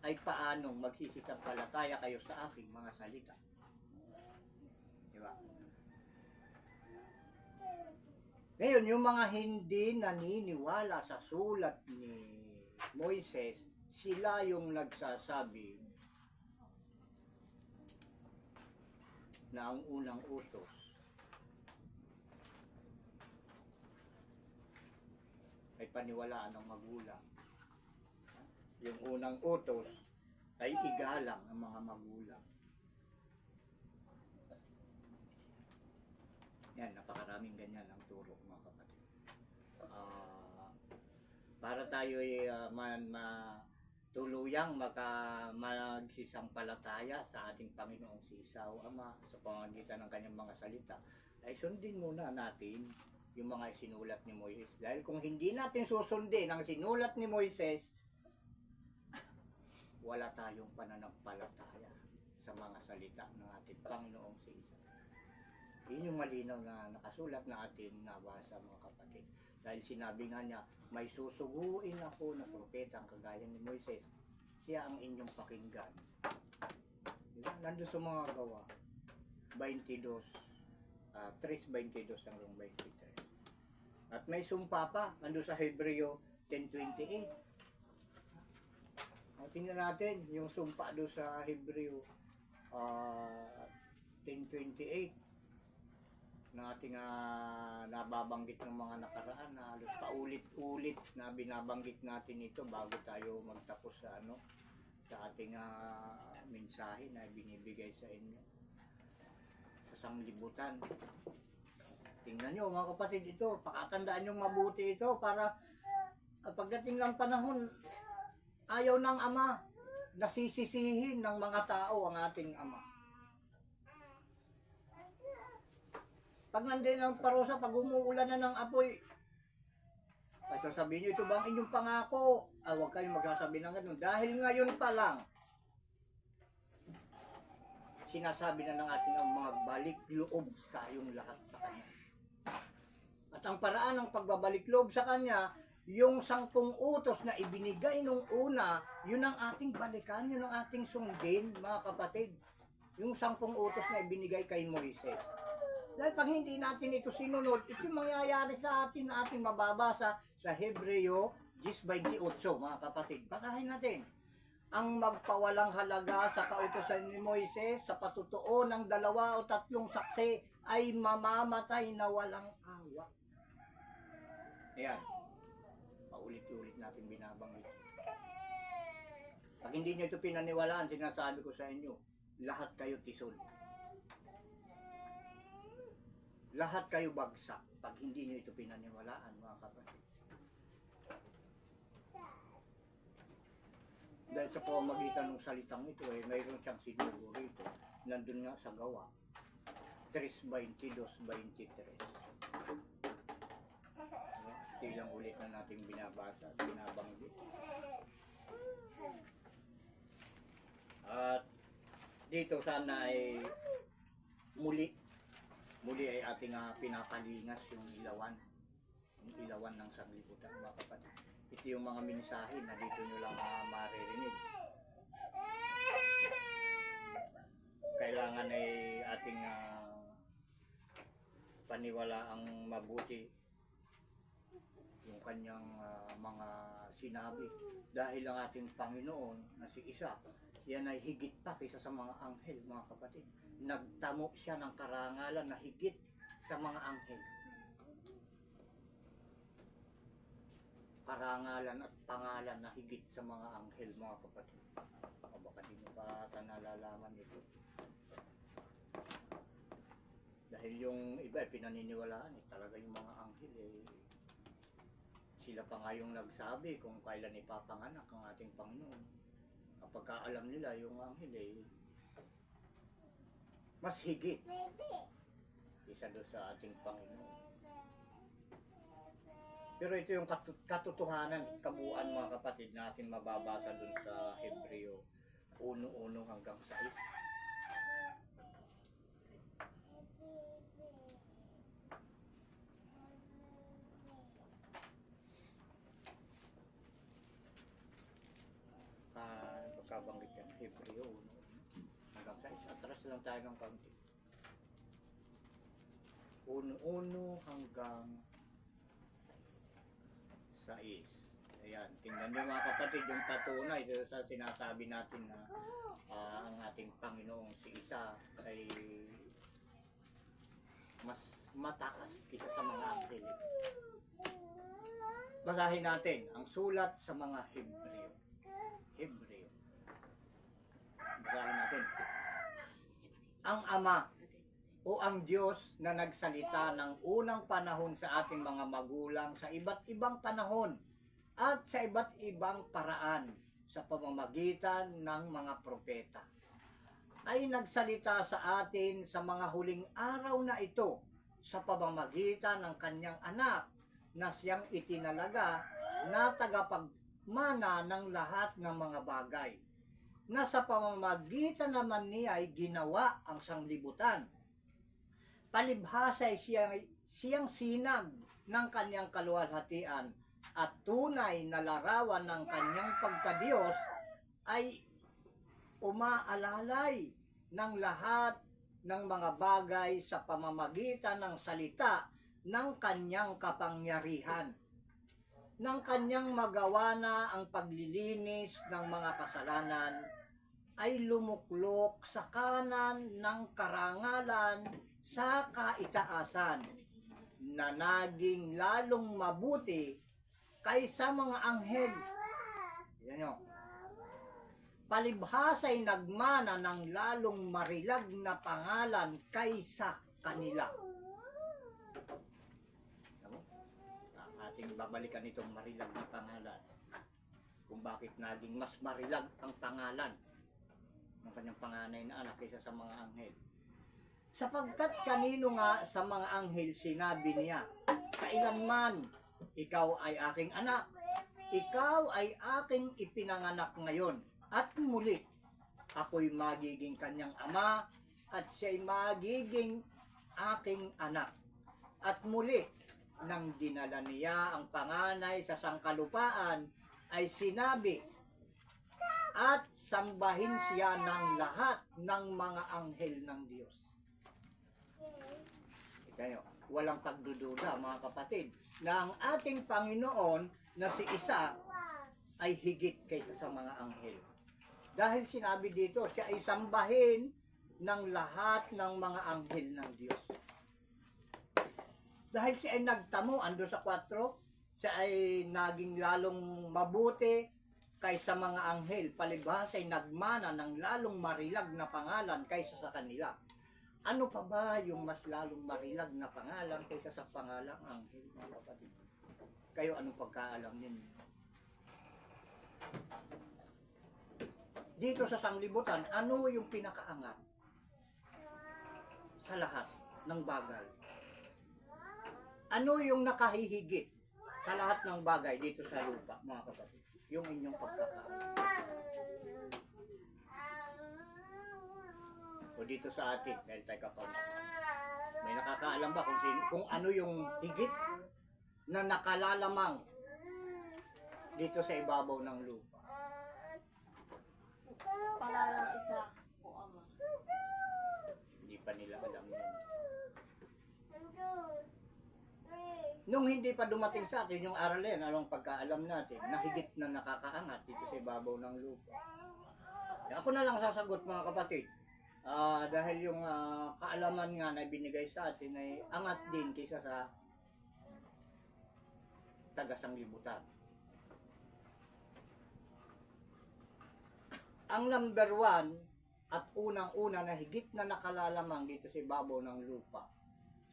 ay paanong magsisisampalataya kayo sa aking mga salita? Diba? Ngayon, yung mga hindi naniniwala sa sulat ni Moises, sila yung nagsasabi na ang unang utos ay paniwalaan ng magulang. Yung unang utos ay igalang ng mga magulang. Yan, napakaraming ganyan ang turo mga kapatid. para tayo tuluyang magsisampalataya sa ating Panginoong si Isaw Ama sa pamamagitan ng kanyang mga salita, ay sundin muna natin yung mga sinulat ni Moises. Dahil kung hindi natin susundin ang sinulat ni Moises, wala tayong pananampalataya sa mga salita ng ating Panginoong si Isaw. Yun yung malinaw na nakasulat na atin nabasa, mga kapatid. Dahil sinabi nga niya, may susuguin ako na propetang kagaya ni Moises. Siya ang inyong pakinggan. Diba? Nandun sa mga gawa. 22, 3:22 hanggang 23. At may sumpa pa, nandun sa Hebreo 10:28. Tingnan natin yung sumpa doon sa Hebreo 10:28 na ating nababanggit ng mga nakaraan na halos paulit-ulit na binabanggit natin ito bago tayo magtapos sa sa ating mensahe na binibigay sa inyo sa sanglibutan. Tingnan nyo mga kapatid, ito pakatandaan nyo mabuti ito para pagdating ng panahon, ayaw ng Ama, nasisisihin ng mga tao ang ating Ama. Pag nandun ang parusa, pag umuulan na ng apoy, ay sasabihin nyo, ito ba ang inyong pangako? Huwag kayong magsasabi ng ganun. Dahil ngayon pa lang, sinasabi na ng ating mga balik loob tayong lahat sa Kanya. At ang paraan ng pagbabalik loob sa Kanya, yung 10 utos na ibinigay nung una, yun ang ating balikan, yun ang ating sundin, mga kapatid. Yung 10 utos na ibinigay kay Moises. Dahil pag hindi natin ito sinunod, ito mangyayari sa atin na ating mababasa sa Hebreo 10:28, mga kapatid. Basahin natin. Ang magpawalang halaga sa kautosan ni Moises sa patutuo ng 2 o 3 saksi ay mamamatay na walang awa. Ayan. Paulit-ulit natin binabanggit. Pag hindi nyo ito pinaniwalaan, sinasabi ko sa inyo, lahat kayo tisod. Lahat kayo bagsak pag hindi nyo ito pinaniwalaan, mga kapatid. Dahil sa pamamagitan ng salitang ito, mayroon siyang sinugo rito. Nandun nga sa gawa. 3:22-23. Tilang ulit na natin binabasa, binabanggit. At dito sana ay muli ay ating pinapalingas yung ilawan ng sanglibutan, mga kapatid. Ito yung mga mensahe na dito nyo lang maririnig. Kailangan ay ating paniwalaang mabuti yung kanyang mga sinabi. Dahil ang ating Panginoon na si Isa, yan ay higit pa kaysa sa mga anghel, mga kapatid. Nagtamo siya ng karangalan na higit sa mga anghel. Karangalan at pangalan na higit sa mga anghel, mga kapatid. O baka di mo pa nalalaman ito. Dahil yung iba pinaniniwalaan talaga yung mga anghel sila pa nga yung nagsabi kung kailan ipapanganak ang ating Panginoon. Kapag alam nila yung anghel mas higit isa doon sa ating Panginoon. Pero ito yung katotohanan, kabuuan, mga kapatid, na ating mababasa doon sa Hebreo 1:1 hanggang 6. Pagkabanggit yan, Hebreo 1:1 hanggang 6. Atras lang tayo ng kaunti. 1:1 hanggang 6. Ayan, tingnan nyo mga kapatid yung patunay sa sinasabi natin na ang ating Panginoong si Isa ay mas mataas kaysa sa mga anghel. Basahin natin ang sulat sa mga Hebreo. Basahin natin. Ang Ama o ang Diyos na nagsalita ng unang panahon sa ating mga magulang sa iba't ibang panahon at sa iba't ibang paraan sa pamamagitan ng mga propeta ay nagsalita sa atin sa mga huling araw na ito sa pamamagitan ng kanyang anak na siyang itinalaga na tagapagmana ng lahat ng mga bagay, na sa pamamagitan naman niya ay ginawa ang sanglibutan. Palibhasa ay siyang sinag ng kanyang kaluwalhatian at tunay na larawan ng kanyang pagkadiyos ay umaalalay ng lahat ng mga bagay sa pamamagitan ng salita ng kanyang kapangyarihan, ng kanyang magawa na ang paglilinis ng mga kasalanan ay lumuklok sa kanan ng karangalan sa kaitaasan na naging lalong mabuti kaysa mga anghel. Yan o. Palibhasa ay nagmana ng lalong marilag na pangalan kaysa kanila. Ating babalikan itong marilag na pangalan. Kung bakit naging mas marilag ang pangalan ng kanyang panganay na anak kaysa sa mga anghel. Sapagkat kanino nga sa mga anghel sinabi niya, kailanman ikaw ay aking anak, ikaw ay aking ipinanganak ngayon, at muli ako'y magiging kanyang ama at siya'y magiging aking anak. At muli nang dinala niya ang panganay sa sangkalupaan ay sinabi, at sambahin siya ng lahat ng mga anghel ng Diyos. Kayo, walang pagdududa mga kapatid, na ang ating Panginoon na si Isa ay higit kaysa sa mga anghel. Dahil sinabi dito, siya ay sambahin ng lahat ng mga anghel ng Diyos. Dahil siya ay nagtamo, ando sa 4, siya ay naging lalong mabuti kaysa mga anghel. Palibhasa ay nagmana ng lalong marilag na pangalan kaysa sa kanila. Ano pa ba yung mas lalong marilag na pangalan kaysa sa pangalang anghel, mga kapatid? Kayo, anong pagkaalam ninyo? Dito sa sanglibutan, ano yung pinakaangat sa lahat ng bagay? Ano yung nakahihigit sa lahat ng bagay dito sa lupa, mga kapatid? Yung inyong pagkakaalam. O dito sa atin, dahil tayo kakaunti. May nakakaalam ba kung ano yung higit na nakalalamang dito sa ibabaw ng lupa? Pangalang isa o ama. Hindi pa nila alam yun. Nung hindi pa dumating sa atin yung aral yan, anong pagkaalam natin, na higit na nakakaangat dito sa ibabaw ng lupa. Ako na lang sasagot, mga kapatid. Dahil yung kaalaman nga na binigay sa atin ay angat din kaysa sa taga-sanglibutan. Ang number 1 at unang-una na higit na nakalalamang dito sa ibabaw ng lupa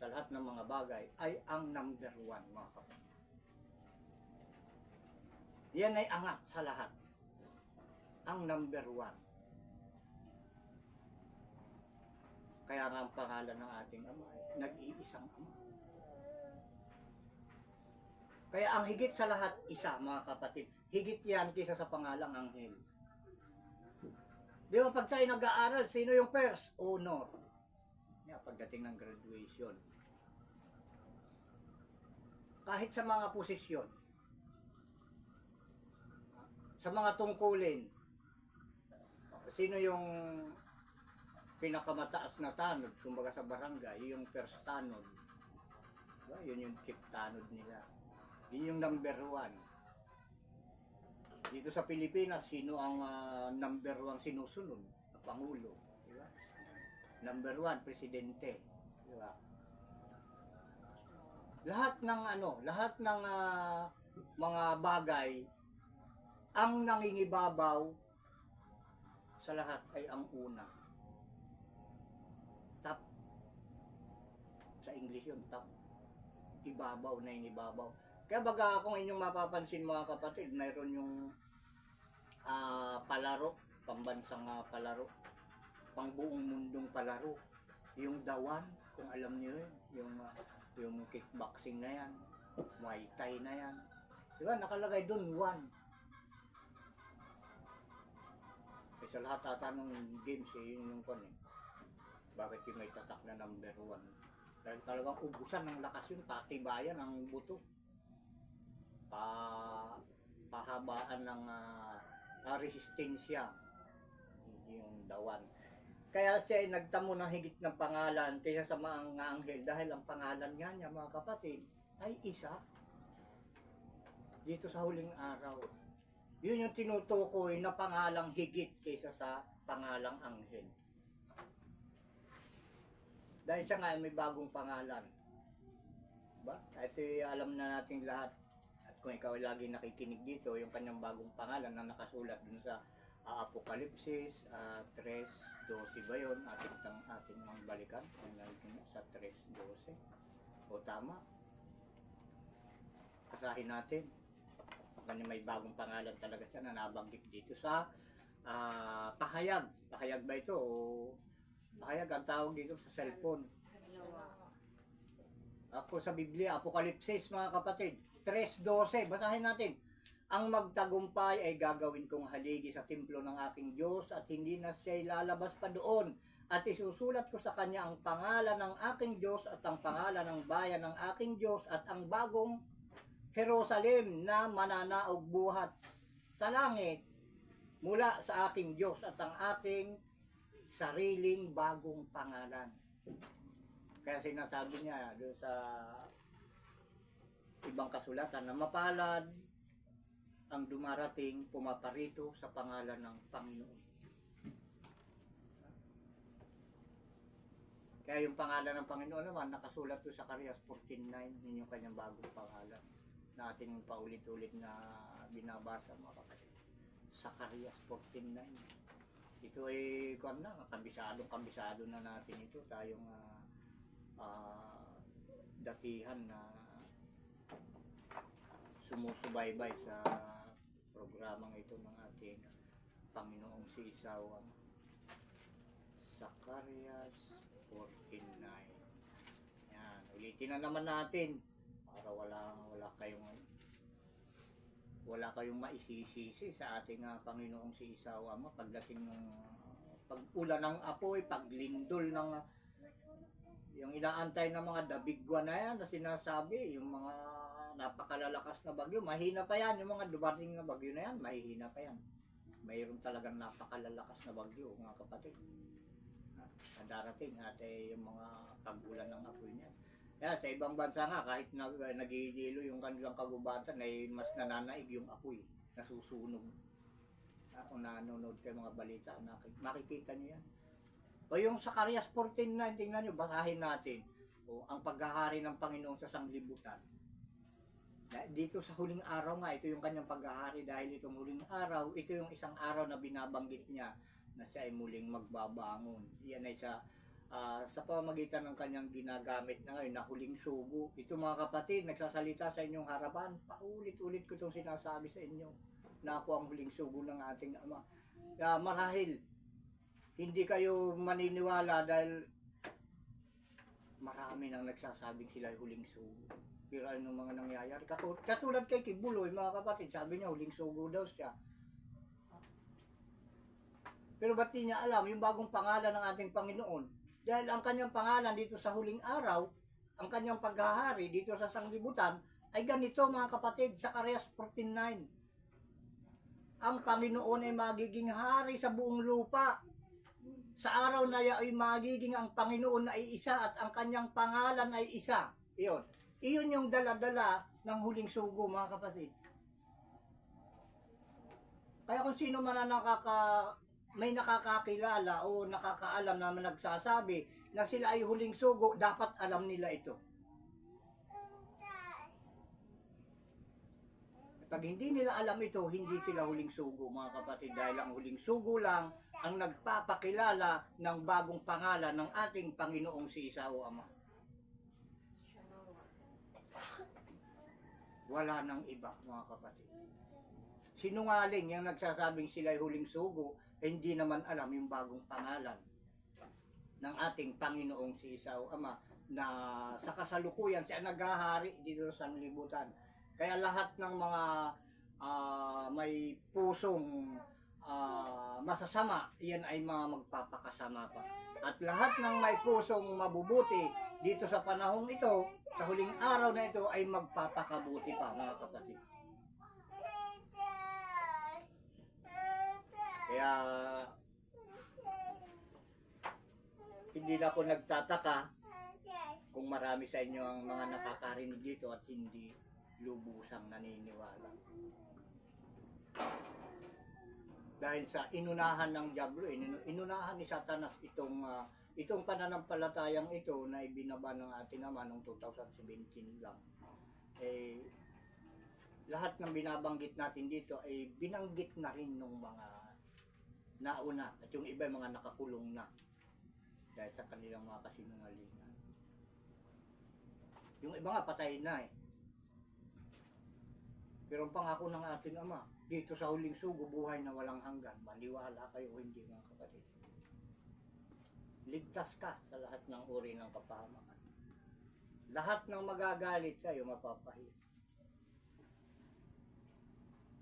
sa lahat ng mga bagay ay ang number 1, mga kapatid. Yan ay angat sa lahat. Ang number 1. Kaya nga ang pangalan ng ating ama ay nag-iisang ama. Kaya ang higit sa lahat, isa, mga kapatid. Higit yan kaysa sa pangalang anghel. Di ba pag tayo nag-aaral, sino yung first? Honor. Yeah, pagdating ng graduation. Kahit sa mga posisyon, sa mga tungkulin, sino yung pinakamataas na tanod, kumbaga sa barangay, yung first tanod. Diba? Yun yung chief tanod nila. Yun yung number 1. Dito sa Pilipinas, sino ang number 1 sinusunod? Pangulo. Diba? Number 1, presidente. Diba? Lahat ng mga bagay, ang nangingibabaw sa lahat ay ang una. Top. Sa English yun, top. Ibabaw na yung ibabaw. Kaya baga kung inyong mapapansin mga kapatid, mayroon yung palaro, pambansang palaro, pang buong mundong palaro. Yung dawan, kung alam niyo yun, yung kickboxing na yan, muay thai na yan. Diba, nakalagay doon 1. Eh, sa lahat ata ng games, yun yung kon eh. Bakit yung may tatak na number 1? Dahil talagang ubusan ng lakas yun, patibayan ng buto. Pahabaan ng resistensya, yung dawan. Kaya siya ay nagtamo ng higit ng pangalan kaysa sa mga anghel dahil ang pangalan nga niya mga kapatid ay isa dito sa huling araw. Yun yung tinutukoy na pangalang higit kaysa sa pangalang anghel. Dahil siya nga ay may bagong pangalan. Diba? Ito alam na natin lahat. At kung ikaw ay lagi nakikinig dito, yung kanyang bagong pangalan na nakasulat dun sa Apokalipsis 3:12 ba yun? Ating mga balikan. Sa 3:12. O tama. Basahin natin. Kanya may bagong pangalan talaga siya na nabanggit dito sa pahayag. Pahayag ba ito? O pahayag ang tawag dito sa cellphone. Ako sa Biblia, Apokalipsis mga kapatid, 3:12. Basahin natin. Ang magtagumpay ay gagawin kong haligi sa templo ng aking Diyos at hindi na siya lalabas pa doon. At isusulat ko sa kanya ang pangalan ng aking Diyos at ang pangalan ng bayan ng aking Diyos at ang bagong Jerusalem na mananaog buhat sa langit mula sa aking Diyos at ang aking sariling bagong pangalan. Kaya sinasabi niya doon sa ibang kasulatan na mapalad ang dumarating pumaparito sa pangalan ng Panginoon. Kaya yung pangalan ng Panginoon naman nakasulat doon sa Zacarías 14:9, yun yung kanyang bagong pangalan na ating paulit-ulit na binabasa mga kapatid. Zacarías 14:9. Ito ay kabisado na natin ito. Tayong datihan na sumusubaybay sa programang ito ng ating Panginoong si Isawa. Zacarías 14:9. Yan, ulitin na naman natin para wala kayong maisisisi sa ating Panginoong si Isawa Ama pagdating ng pag-ulan ng apoy, paglindol ng yung inaantay ng mga dabigwa na yan na sinasabi, yung mga napakalalakas na bagyo, mahina pa yan, yung mga dumating na bagyo na yan, mahihina pa yan. Mayroon talagang napakalalakas na bagyo, mga kapatid. Na darating at yung mga pag-ulan ng apoy niya. Kaya sa ibang bansa nga, kahit nagihilo yung kanilang kagubatan, ay mas nananaig yung apoy, nasusunog. Kung nanonood kayo mga balita, makikita niyo yan. O yung Zacarías 14:9, tingnan nyo, basahin natin. O, ang paghahari ng Panginoon sa sanglibutan. Dito sa huling araw nga, ito yung kanyang paghahari dahil itong huling araw, ito yung isang araw na binabanggit niya na siya ay muling magbabangon. Yan ay sa pamamagitan ng kanyang ginagamit na ngayon na huling sugo. Ito mga kapatid, nagsasalita sa inyong harapan, paulit-ulit ko itong sinasabi sa inyo na ako ang huling sugo ng ating Ama. Marahil, hindi kayo maniniwala dahil marami nang nagsasabing sila ay huling sugo. Pero ano mga nangyayari? Katulad kay Kibuloy, mga kapatid, sabi niya huling sugo daw siya. Pero ba't di niya alam yung bagong pangalan ng ating Panginoon? Dahil ang kanyang pangalan dito sa huling araw, ang kanyang paghahari dito sa sanglibutan, ay ganito mga kapatid, sa Zacarías 14:9. Ang Panginoon ay magiging hari sa buong lupa. Sa araw na ay magiging ang Panginoon ay isa at ang kanyang pangalan ay isa. Iyon. Iyon yung dala-dala ng huling sugo mga kapatid. Kaya kung sino man na may nakakakilala o nakakaalam na nagsasabi na sila ay huling sugo, dapat alam nila ito. Pag hindi nila alam ito, hindi sila huling sugo mga kapatid, dahil ang huling sugo lang ang nagpapakilala ng bagong pangalan ng ating Panginoong si Isawa Ama. wala nang iba, mga kapatid. Sinungaling yung nagsasabing sila'y huling sugo, hindi naman alam yung bagong pangalan ng ating Panginoong si Isaw Ama na sa kasalukuyan siya naghahari dito sa sanlibutan. Kaya lahat ng mga may pusong masasama, yan ay mga magpapakasama pa. At lahat ng may pusong mabubuti dito sa panahong ito, sa huling araw na ito ay magpapakabuti pa, mga kapatid. Kaya hindi na ako nagtataka kung marami sa inyo ang mga nakakarinig dito at hindi lubusang naniniwala. Dahil sa inunahan ng diablo, inunahan ni Satanas itong pananampalatayang ito na ibinaba ng ating Ama noong 2017 lang. Lahat ng binabanggit natin dito ay binanggit na rin ng mga nauna at yung iba mga nakakulong na dahil sa kanilang mga kasinungalingan. Yung iba nga patay na eh. Pero ang pangako ng ating Ama, dito sa huling sugo, buhay na walang hanggan. Maniwala kayo o hindi, mga kapatid. Ligtas ka sa lahat ng uri ng kapahamakan. Lahat ng magagalit sa iyo, mapapahiya.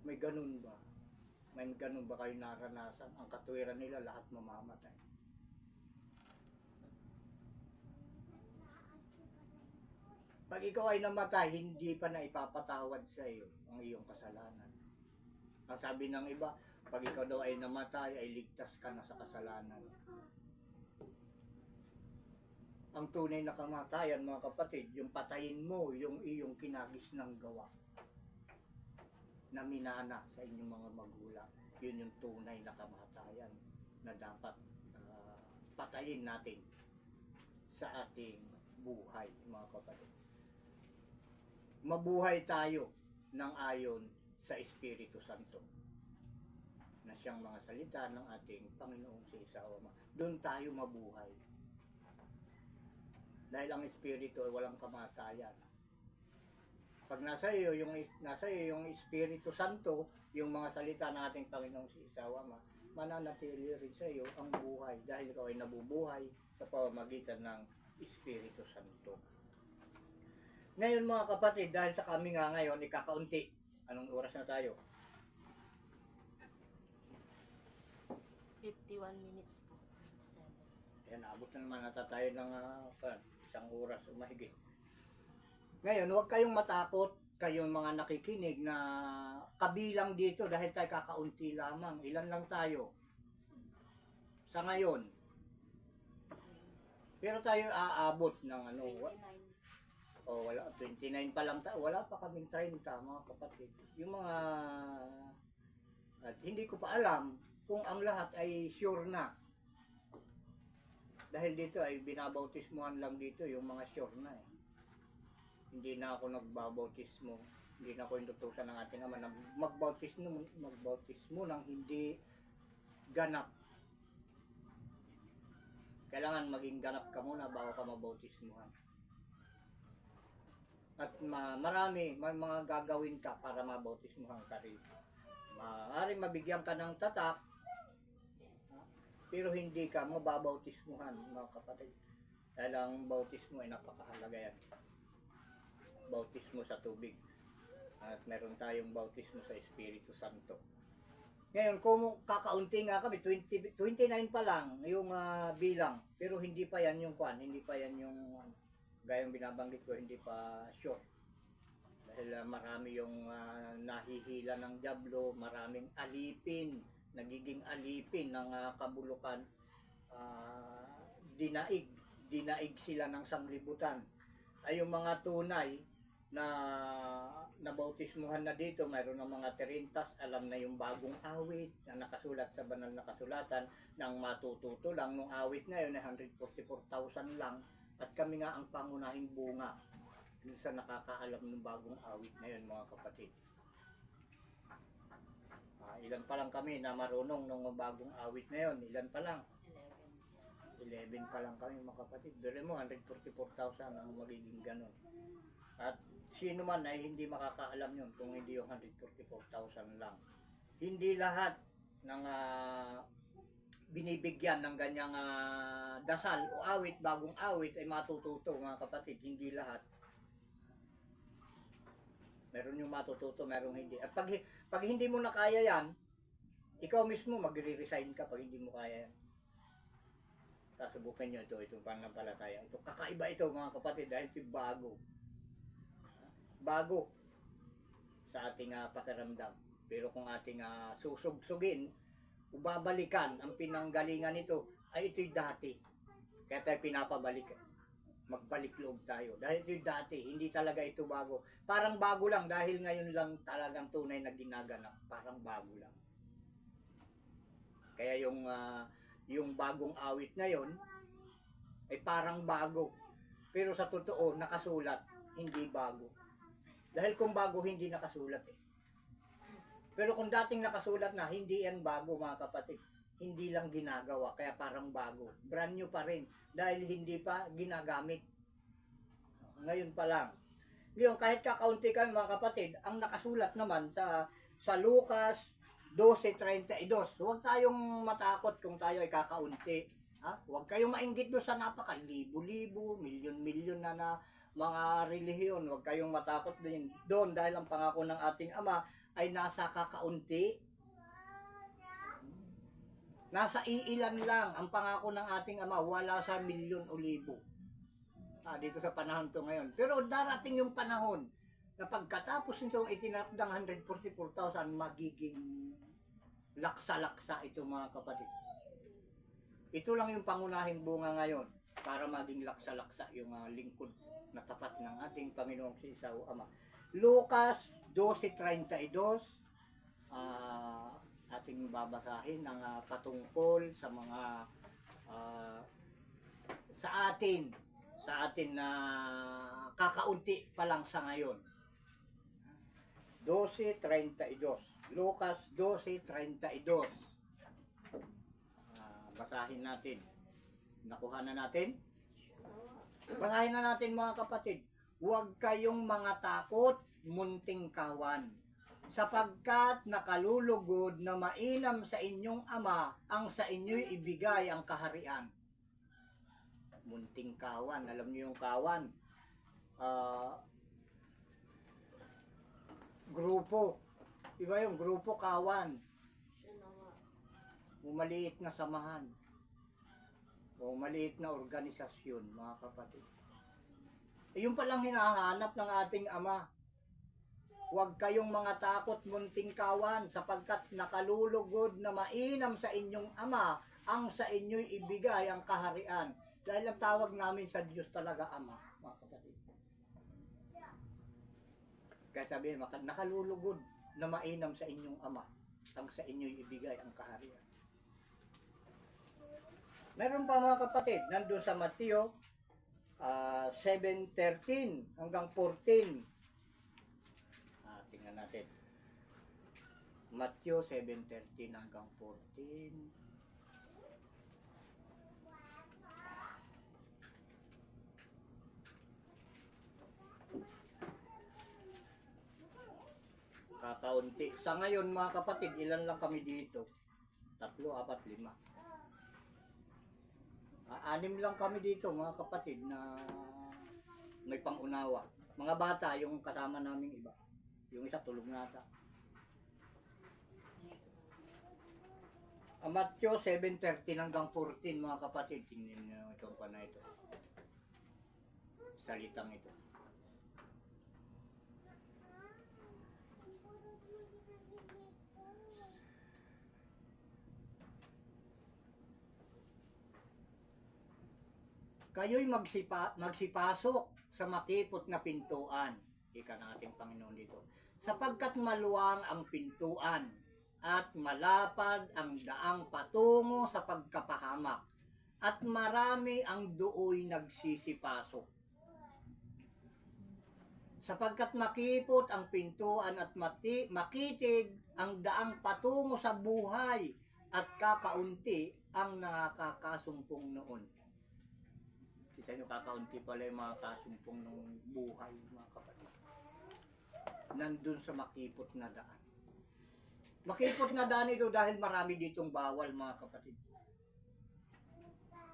May ganun ba? May ganun ba kayo naranasan? Ang katuwiran nila, lahat mamamatay. Pag ikaw ay namatay, hindi pa na ipapatawad sa iyo ang iyong kasalanan. Ang sabi ng iba, pag ikaw daw ay namatay, ay ligtas ka na sa kasalanan. Ang tunay na kamatayan, mga kapatid, yung patayin mo, yung iyong kinagis ng gawa na minana sa inyong mga magulang. Yun yung tunay na kamatayan na dapat patayin natin sa ating buhay, mga kapatid. Mabuhay tayo ng ayon sa Espiritu Santo na siyang mga salita ng ating Panginoong si Isaw Ama. Doon tayo mabuhay. Dahil ang Espiritu ay walang kamatayan. Pag nasa iyo yung Espiritu Santo, yung mga salita ng ating Panginoong si Isaw Ama, mananatili rin sa iyo ang buhay dahil ikaw ay nabubuhay sa pamamagitan ng Espiritu Santo. Ngayon, mga kapatid, dahil sa kami nga ngayon, ikakaunti. Anong oras na tayo? 51 minutes po. 7. Yan, abot na naman nata tayo ng isang oras o mahigit. Ngayon, huwag kayong matakot, kayong mga nakikinig na kabilang dito dahil tayo kakaunti lamang. Ilan lang tayo sa ngayon. Pero tayo aabot ng 29. wala, 29 pa lang tayo. Wala pa kaming 30, mga kapatid. Yung mga at hindi ko pa alam kung ang lahat ay sure na. Dahil dito ay binabautismuhan lang dito yung mga sure na eh. Hindi na ako nagbabautismo. Hindi na ako inutusan ng ating Ama na magbautismo nang hindi ganap. Kailangan maging ganap ka muna bago ka mabautismuhan. At may mga gagawin ka para mabautismuhan ka rin. Maaaring mabigyan ka ng tatak, pero hindi ka mababautismuhan, mga kapatid. Dahil ang bautismo ay napakahalaga yan. Bautismo sa tubig. At meron tayong bautismo sa Espiritu Santo. Ngayon, kung kakaunti nga kami, 29 pa lang yung bilang. Pero hindi pa yan yung hindi pa yan yung gayong binabanggit ko, hindi pa sure. Dahil marami yung nahihila ng diablo, maraming alipin, nagiging alipin ng kabulukan. Dinaig sila ng sanglibutan. Ay yung mga tunay na nabautismuhan na dito, mayroon ng mga terintas, alam na yung bagong awit na nakasulat sa banal na kasulatan, nang matututo lang nung awit ngayon ay 144,000 lang. At kami nga ang pangunahing bunga sa nakakaalam ng bagong awit na yun, mga kapatid. Ilan pa lang kami na marunong ng bagong awit na yun. Ilan pa lang? 11 pa lang kami, mga kapatid. Dere mo, 144,000 ang magiging ganun. At sino man ay hindi makakaalam yun kung hindi yung 144,000 lang. Hindi lahat ng binibigyan ng ganyang dasal o awit, bagong awit ay matututo mga kapatid. Hindi lahat. Meron yung matututo, merong hindi. At pag hindi mo na kaya yan, ikaw mismo magre-resign ka pag hindi mo kaya yan. Subukan nyo itong pananampalataya. Ito, kakaiba ito mga kapatid dahil ito bago. Bago sa ating pakiramdam. Pero kung ating susugsugin, babalikan ang pinanggalingan nito, ay ito'y dati. Kaya tayo pinapabalik. Magbalik loob tayo. Dahil ito'y dati, hindi talaga ito bago. Parang bago lang dahil ngayon lang talagang tunay na ginaganap. Parang bago lang. Kaya yung bagong awit ngayon ay parang bago. Pero sa totoo, nakasulat, hindi bago. Dahil kung bago, hindi nakasulat eh. Pero kung dating nakasulat na, hindi yan bago mga kapatid. Hindi lang ginagawa, kaya parang bago. Brand new pa rin, dahil hindi pa ginagamit. Ngayon pa lang. Ngayon, kahit kakaunti kami mga kapatid, ang nakasulat naman sa Lucas 12:32. Huwag tayong matakot kung tayo ay kakaunti. Huwag kayong mainggit doon sa napaka-libo-libo, milyon-milyon na mga relihiyon. Huwag kayong matakot din doon dahil ang pangako ng ating Ama ay nasa kakaunti. Nasa iilan lang ang pangako ng ating Ama, wala sa milyon o libo. Dito sa panahon to ngayon. Pero darating yung panahon na pagkatapos nitong itinakdang 144,000, magiging laksa-laksa ito mga kapatid. Ito lang yung pangunahing bunga ngayon para maging laksa-laksa yung lingkod na tapat ng ating Panginoong si Isao Ama. Lucas 12:32, ating babasahin ng patungkol sa mga sa atin na kakaunti pa lang sa ngayon. 12:32. Lucas 12:32. Basahin natin. Nakuha na natin? Basahin na natin mga kapatid. Huwag kayong mga takot, munting kawan, sapagkat nakalulugod na mainam sa inyong Ama ang sa inyo'y ibigay ang kaharian. Munting kawan. Alam niyo yung kawan? Grupo. Diba yung grupo kawan? Maliit na samahan. O maliit na organisasyon, mga kapatid. Yung palang hinahanap ng ating Ama. Huwag kayong mga takot, munting kawan, sapagkat nakalulugod na mainam sa inyong Ama ang sa inyo'y ibigay ang kaharian. Dahil ang tawag namin sa Diyos talaga Ama, mga kapatid. Kaya sabihin, nakalulugod na mainam sa inyong Ama ang sa inyo'y ibigay ang kaharian. Meron pa mga kapatid, nandun sa Mateo 7:13 hanggang 14. Tingnan natin. Mateo 7:13 hanggang 14. Kakaunti. Sa ngayon mga kapatid, ilan lang kami dito? 3, 4, 5. 6 lang kami dito mga kapatid na may pangunawa. Mga bata yung kasama naming iba. Yung isa tulog na ata. Mateo 7:13 hanggang 14 mga kapatid. Tingnan nyo itong pa na ito. Salitang ito. Kayo'y magsipasok sa makipot na pintuan. Ika ng ating Panginoon dito. Sapagkat maluwang ang pintuan at malapad ang daang patungo sa pagkapahamak at marami ang dooy nagsisipasok. Sapagkat makipot ang pintuan at makitid ang daang patungo sa buhay at kakaunti ang nakakasumpong noon. Kita nyo, kakaunti pala yung mga kasumpong ng buhay, mga kapatid. nandun sa makipot na daan. Makipot na daan ito dahil marami ditong bawal, mga kapatid.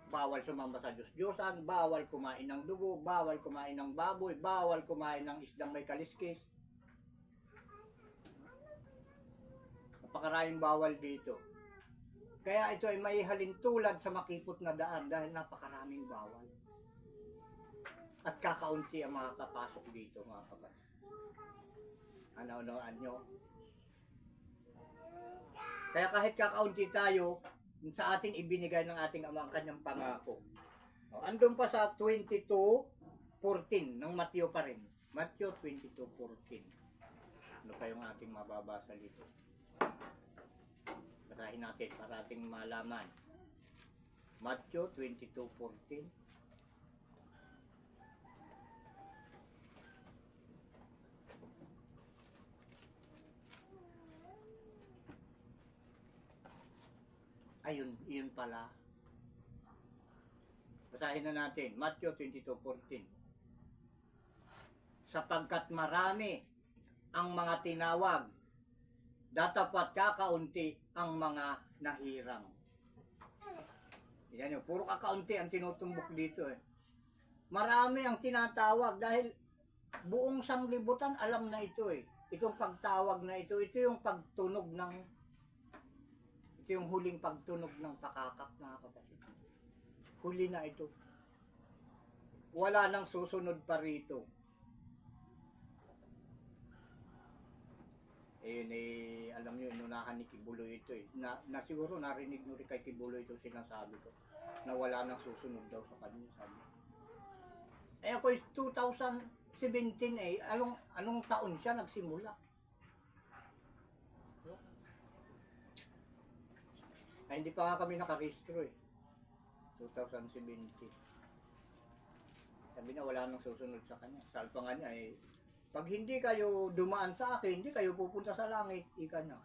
Bawal sumamba sa Diyos-Diyosan, bawal kumain ng dugo, bawal kumain ng baboy, bawal kumain ng isdang may kaliskis. Napakaraming bawal dito. Kaya ito ay may halintulad sa makipot na daan dahil napakaraming bawal. At kakaunti ang mga kapasok dito, mga kapatid. Ano-anoan nyo? Kaya kahit kakaunti tayo, sa ating ibinigay ng ating Ama ang kanyang pangako. O, andun pa sa 22:14 ng Matthew pa rin. Matthew 22:14. Ano pa yung ating mababasa dito? Basahin natin para ating malaman. Matthew 22:14. Ayun, yun pala. Basahin na natin. Matthew 22:14. Sapagkat marami ang mga tinawag, datapat kakaunti ang mga nahirang. Yan yun, puro kakaunti ang tinutumbok dito eh. Marami ang tinatawag dahil buong sanglibutan alam na ito eh. Itong pagtawag na ito yung pagtunog ng ito yung huling pagtunog ng pakakak, mga kapatid. Huli na ito. Wala nang susunod pa rito. Alam nyo, inunahan ni Kibuloy ito eh. Na siguro narinig nyo rin kay Kibuloy ito sinasabi ko. Na wala nang susunod daw sa kanya, sabi. Ako 2017 eh. Anong taon siya nagsimula? Ay, hindi pa nga kami nakarehistro eh. 2017. Sabi na wala nang susunod sa kanya. Sabi pa nga niya eh, pag hindi kayo dumaan sa akin, hindi kayo pupunta sa langit. Ika na.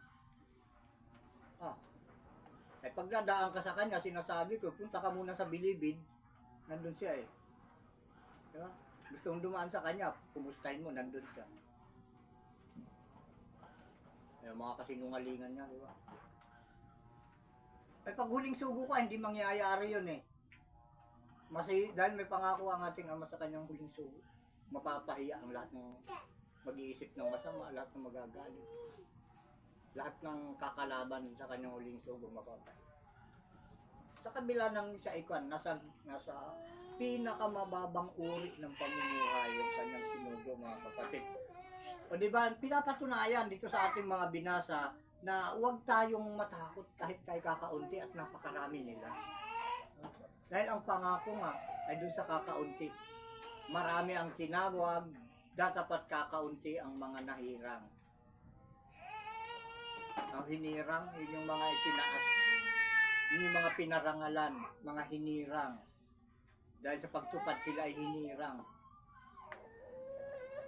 Ay pag nadaan ka sa kanya, sinasabi ko, punta ka muna sa Bilibid. Nandun siya eh. Diba? Gusto mong dumaan sa kanya, kumustahin mo, nandun siya. Ay, mga kasinungalingan niya, diba? Ay pag huling sugo ka, hindi mangyayari yun eh. Dahil may pangako ang ating Ama sa kanyang huling sugo. Mapapahiya ang lahat ng mag-iisip ng masama, lahat ng magagalit. Lahat ng kakalaban sa kanyang huling sugo, mapapahiya. Sa kabila ng siya ikwan, nasa pinakamababang uri ng pamumuhay yung kanyang sinugo, mga kapatid. O diba, pinapatunayan dito sa ating mga binasa na huwag tayong matakot kahit tayo kakaunti at napakarami nila. Dahil ang pangako nga ay dun sa kakaunti. Marami ang tinawag, datapat kakaunti ang mga nahirang. Ang hinirang, yun yung mga itinaas. Yun yung mga pinarangalan, mga hinirang. Dahil sa pagtupad sila ay hinirang.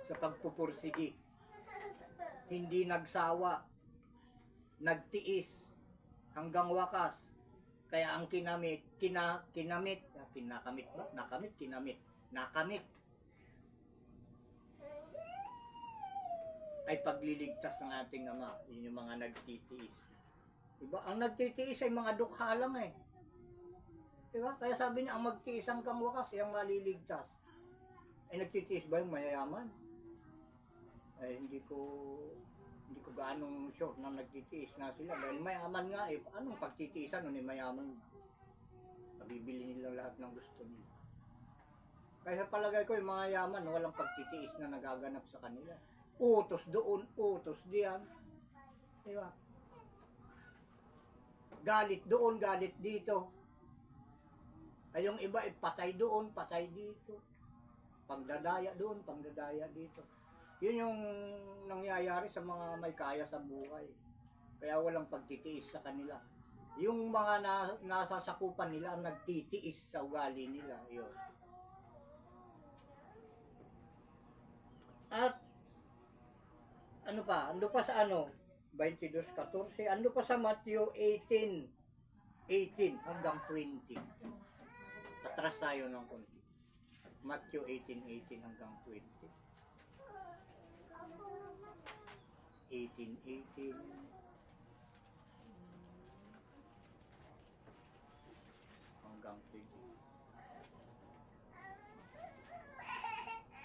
Sa pagpupursigi. Hindi nagsawa. Nagtiis hanggang wakas. Kaya ang kinamit ay pagliligtas ng ating Ama. Yun yung mga nagtitiis. Diba? Ang nagtitiis ay mga dukha lang eh. Diba? Kaya sabi niya, ang magtiis hanggang wakas, yung maliligtas. Ay nagtitiis ba yung mayayaman? Ay hindi ko gaanong sure na nagtitiis na sila. Dahil mayaman nga eh. Anong pagtitiisan nun eh, mayaman? Mabibili nila lahat ng gusto nila. Kaya sa palagay ko yung mga yaman, walang pagtitiis na nagaganap sa kanila. Utos doon, utos diyan. Diba? Galit doon, galit dito. Ay yung iba, patay doon, patay dito. Pagdadaya doon, pagdadaya dito. Yun yung nangyayari sa mga may kaya sa buhay. Kaya walang pagtitiis sa kanila. Yung mga nasasakupan nila ang nagtitiis sa ugali nila. Yun. At ano pa? Ando pa sa 22:14. Ando pa sa Matthew 18 hanggang 20. Atras tayo ng konti. Matthew 18 hanggang 20. 1818 hanggang 20.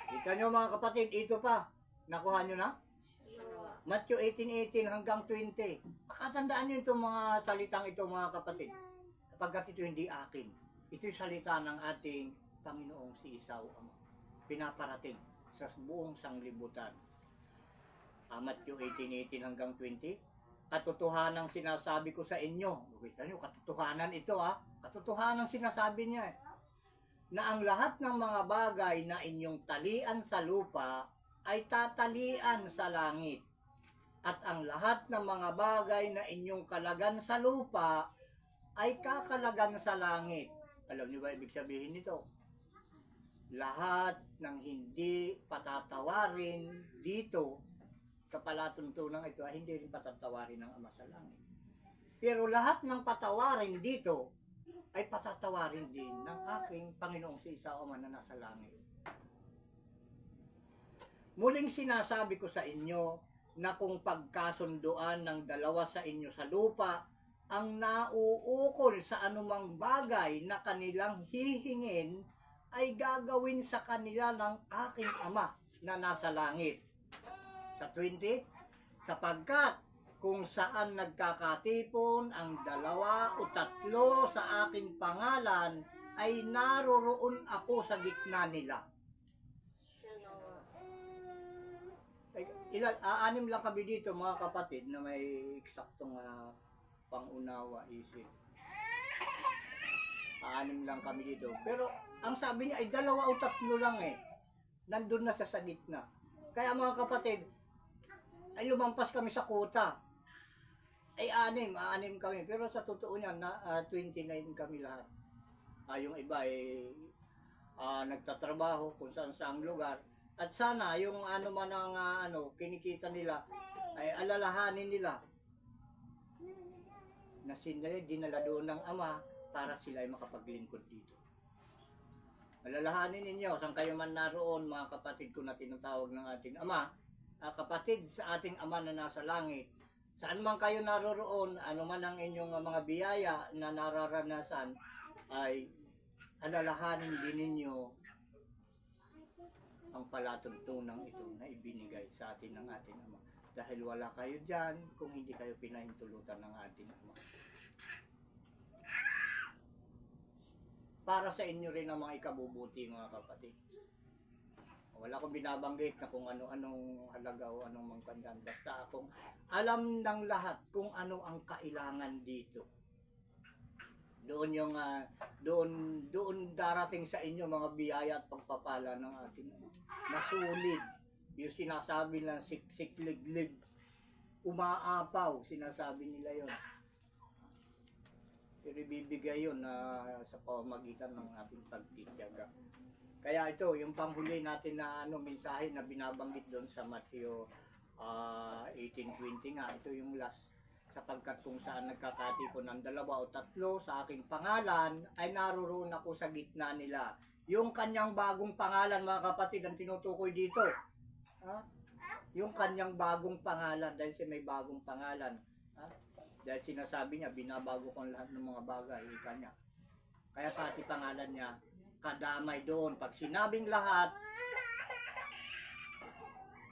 Kita nyo mga kapatid, ito pa. Nakuha nyo na? Matthew 18:18 hanggang 20. Makatandaan nyo itong mga salitang ito mga kapatid. Kapag ito hindi akin. Ito yung salita ng ating Panginoong si Isaw Ama. Pinaparating sa buong sanglibutan. Matthew 18:18 hanggang 20. Katotohanan sinasabi ko sa inyo. Kita nyo, katotohanan ito Katotohanan sinasabi niya na ang lahat ng mga bagay na inyong talian sa lupa ay tatalian sa langit. At ang lahat ng mga bagay na inyong kalagan sa lupa ay kakalagan sa langit. Alam niyo ba ibig sabihin nito? Lahat ng hindi patatawarin dito sa palatuntunan ito ay hindi rin patatawarin ng Ama sa langit. Pero lahat ng patawarin dito ay patatawarin din ng aking Panginoong si Isaw Ama na nasa langit. Muling sinasabi ko sa inyo na kung pagkasunduan ng dalawa sa inyo sa lupa ang nauukol sa anumang bagay na kanilang hihingin ay gagawin sa kanila ng aking Ama na nasa langit. Sa 20, sapagkat kung saan nagkakatipon ang 2 o 3 sa aking pangalan, ay naroroon ako sa gitna nila. Aanim lang kami dito mga kapatid na may eksaktong pangunawa isip. Aanim lang kami dito. Pero ang sabi niya ay 2 o 3 lang Nandun na sa gitna. Kaya mga kapatid, ay lumampas kami sa kuta. Ay aanim kami. Pero sa totoo niya, 29 kami lahat. Yung iba ay nagtatrabaho kung saan saang lugar. At sana yung ano man ang kinikita nila ay alalahanin nila na sila dinala doon ng Ama para sila ay makapaglingkod dito. Alalahanin ninyo, saan kayo man naroon mga kapatid ko na tinatawag ng ating Ama, kapatid sa ating Ama na nasa langit, saan man kayo naroroon, ano man ang inyong mga biyaya na nararanasan, ay alalahanin din ninyo ang palatuntunang ito na ibinigay sa atin ng ating Ama. Dahil wala kayo dyan kung hindi kayo pinahintulutan ng ating Ama. Para sa inyo rin ang mga ikabubuti mga kapatid. Wala akong binabanggit na kung ano-anong halaga o anong mangkandyan. Basta akong alam ng lahat kung ano ang kailangan dito. Doon yung doon darating sa inyo mga biyaya at pagpapala ng ating nasulit. Yung sinasabi na sikliglig, umaapaw, sinasabi nila yon. Pero ibibigay yun sa pamamagitan ng ating pagtitiyaga. Kaya ito, yung panghuli natin na mensahe na binabanggit doon sa Matthew 18:20 nga, ito yung last. Sapagkat kung saan nagkakatipon ng 2 o 3 sa aking pangalan, ay naroroon ako sa gitna nila. Yung kanyang bagong pangalan mga kapatid, ang tinutukoy dito. Yung kanyang bagong pangalan, dahil siya may bagong pangalan. Dahil sinasabi niya, binabago ko lahat ng mga bagay, ika niya. Kaya pati pangalan niya, kadamay doon. Pag sinabing lahat,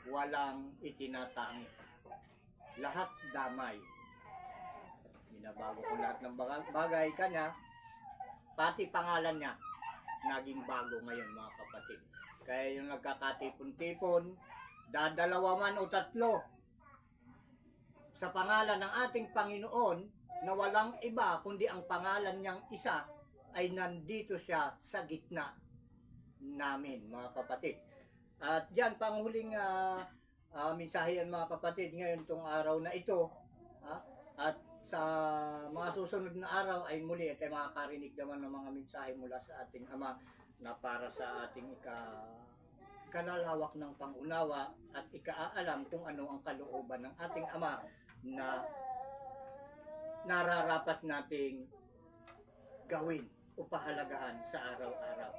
walang itinatangi. Lahat damay. Binabago ko lahat ng bagay kanya, pati pangalan niya, naging bago ngayon mga kapatid. Kaya yung nagkakatipon-tipon, dadalawa man o 3, sa pangalan ng ating Panginoon na walang iba kundi ang pangalan niyang isa ay nandito siya sa gitna namin mga kapatid. At yan panghuling mensahe yan mga kapatid ngayon tong araw na ito. At sa mga susunod na araw ay muli at ay makakarinig naman ng mga mensahe mula sa ating Ama na para sa ating kalalawak ng pangunawa at ikaalam kung ano ang kalooban ng ating Ama na nararapat nating gawin o pahalagahan sa araw-araw.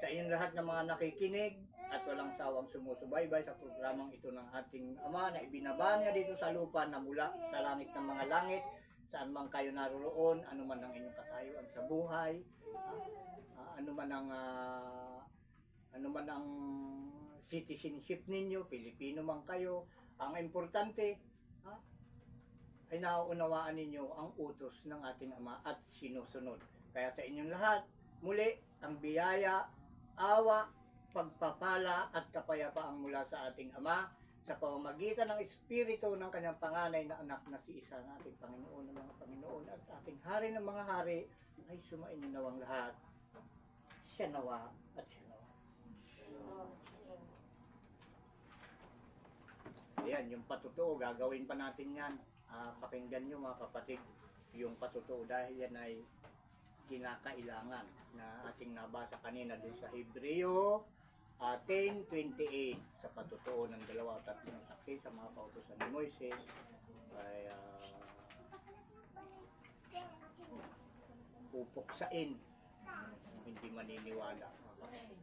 Sa inyong lahat ng mga nakikinig at walang sawang sumusubaybay sa programang ito ng ating Ama na ibinaba niya dito sa lupa na mula sa langit ng mga langit, saan man kayo naroroon, ano man ang inyong katayuan sa buhay, ano man ang citizenship ninyo, Pilipino man kayo, ang importante ay nauunawaan ninyo ang utos ng ating Ama at sinusunod. Kaya sa inyong lahat, muli, ang biyaya, awa, pagpapala at kapayapaang mula sa ating Ama sa pamamagitan ng Espiritu ng kanyang panganay na anak na si Isa na ating Panginoon ng mga Panginoon at ating Hari ng mga Hari ay sumainyo nawang lahat. Siya nawa at siya nawa. Ayan, yung patutuo, gagawin pa natin yan. Pakinggan nyo mga kapatid, yung patutuo dahil yan ay kinakailangan na ating nabasa kanina doon sa Hebreo 10:28 sa patutuo ng 2 o 3 saksi sa mga pautusan ni Moises ay pupuksain kung hindi maniniwala mga kapatid.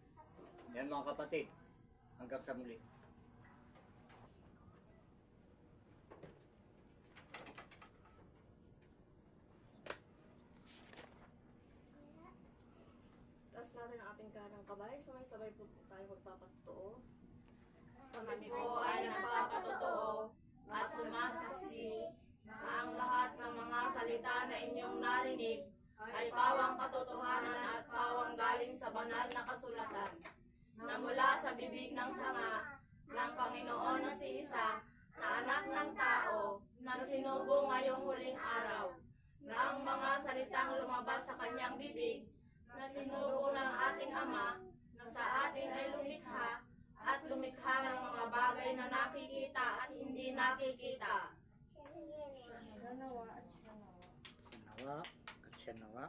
Yan mga kapatid, hanggang sa muli. Taas natin ang ating kanang kabay, sabay-sabay po tayo magpapatutuo. Kami po ay nagpapatotoo at sumasaksi na ang lahat ng mga salita na inyong narinig ay pawang katotohanan at pawang galing sa banal na kasulatan na mula sa bibig ng sanga ng Panginoon na si Isa na anak ng tao na sinubo ngayong huling araw na ang mga salitang lumabas sa kanyang bibig na sinubo ng ating Ama na sa atin ay lumikha at lumikha ng mga bagay na nakikita at hindi nakikita. Siya nawa at siya nawa.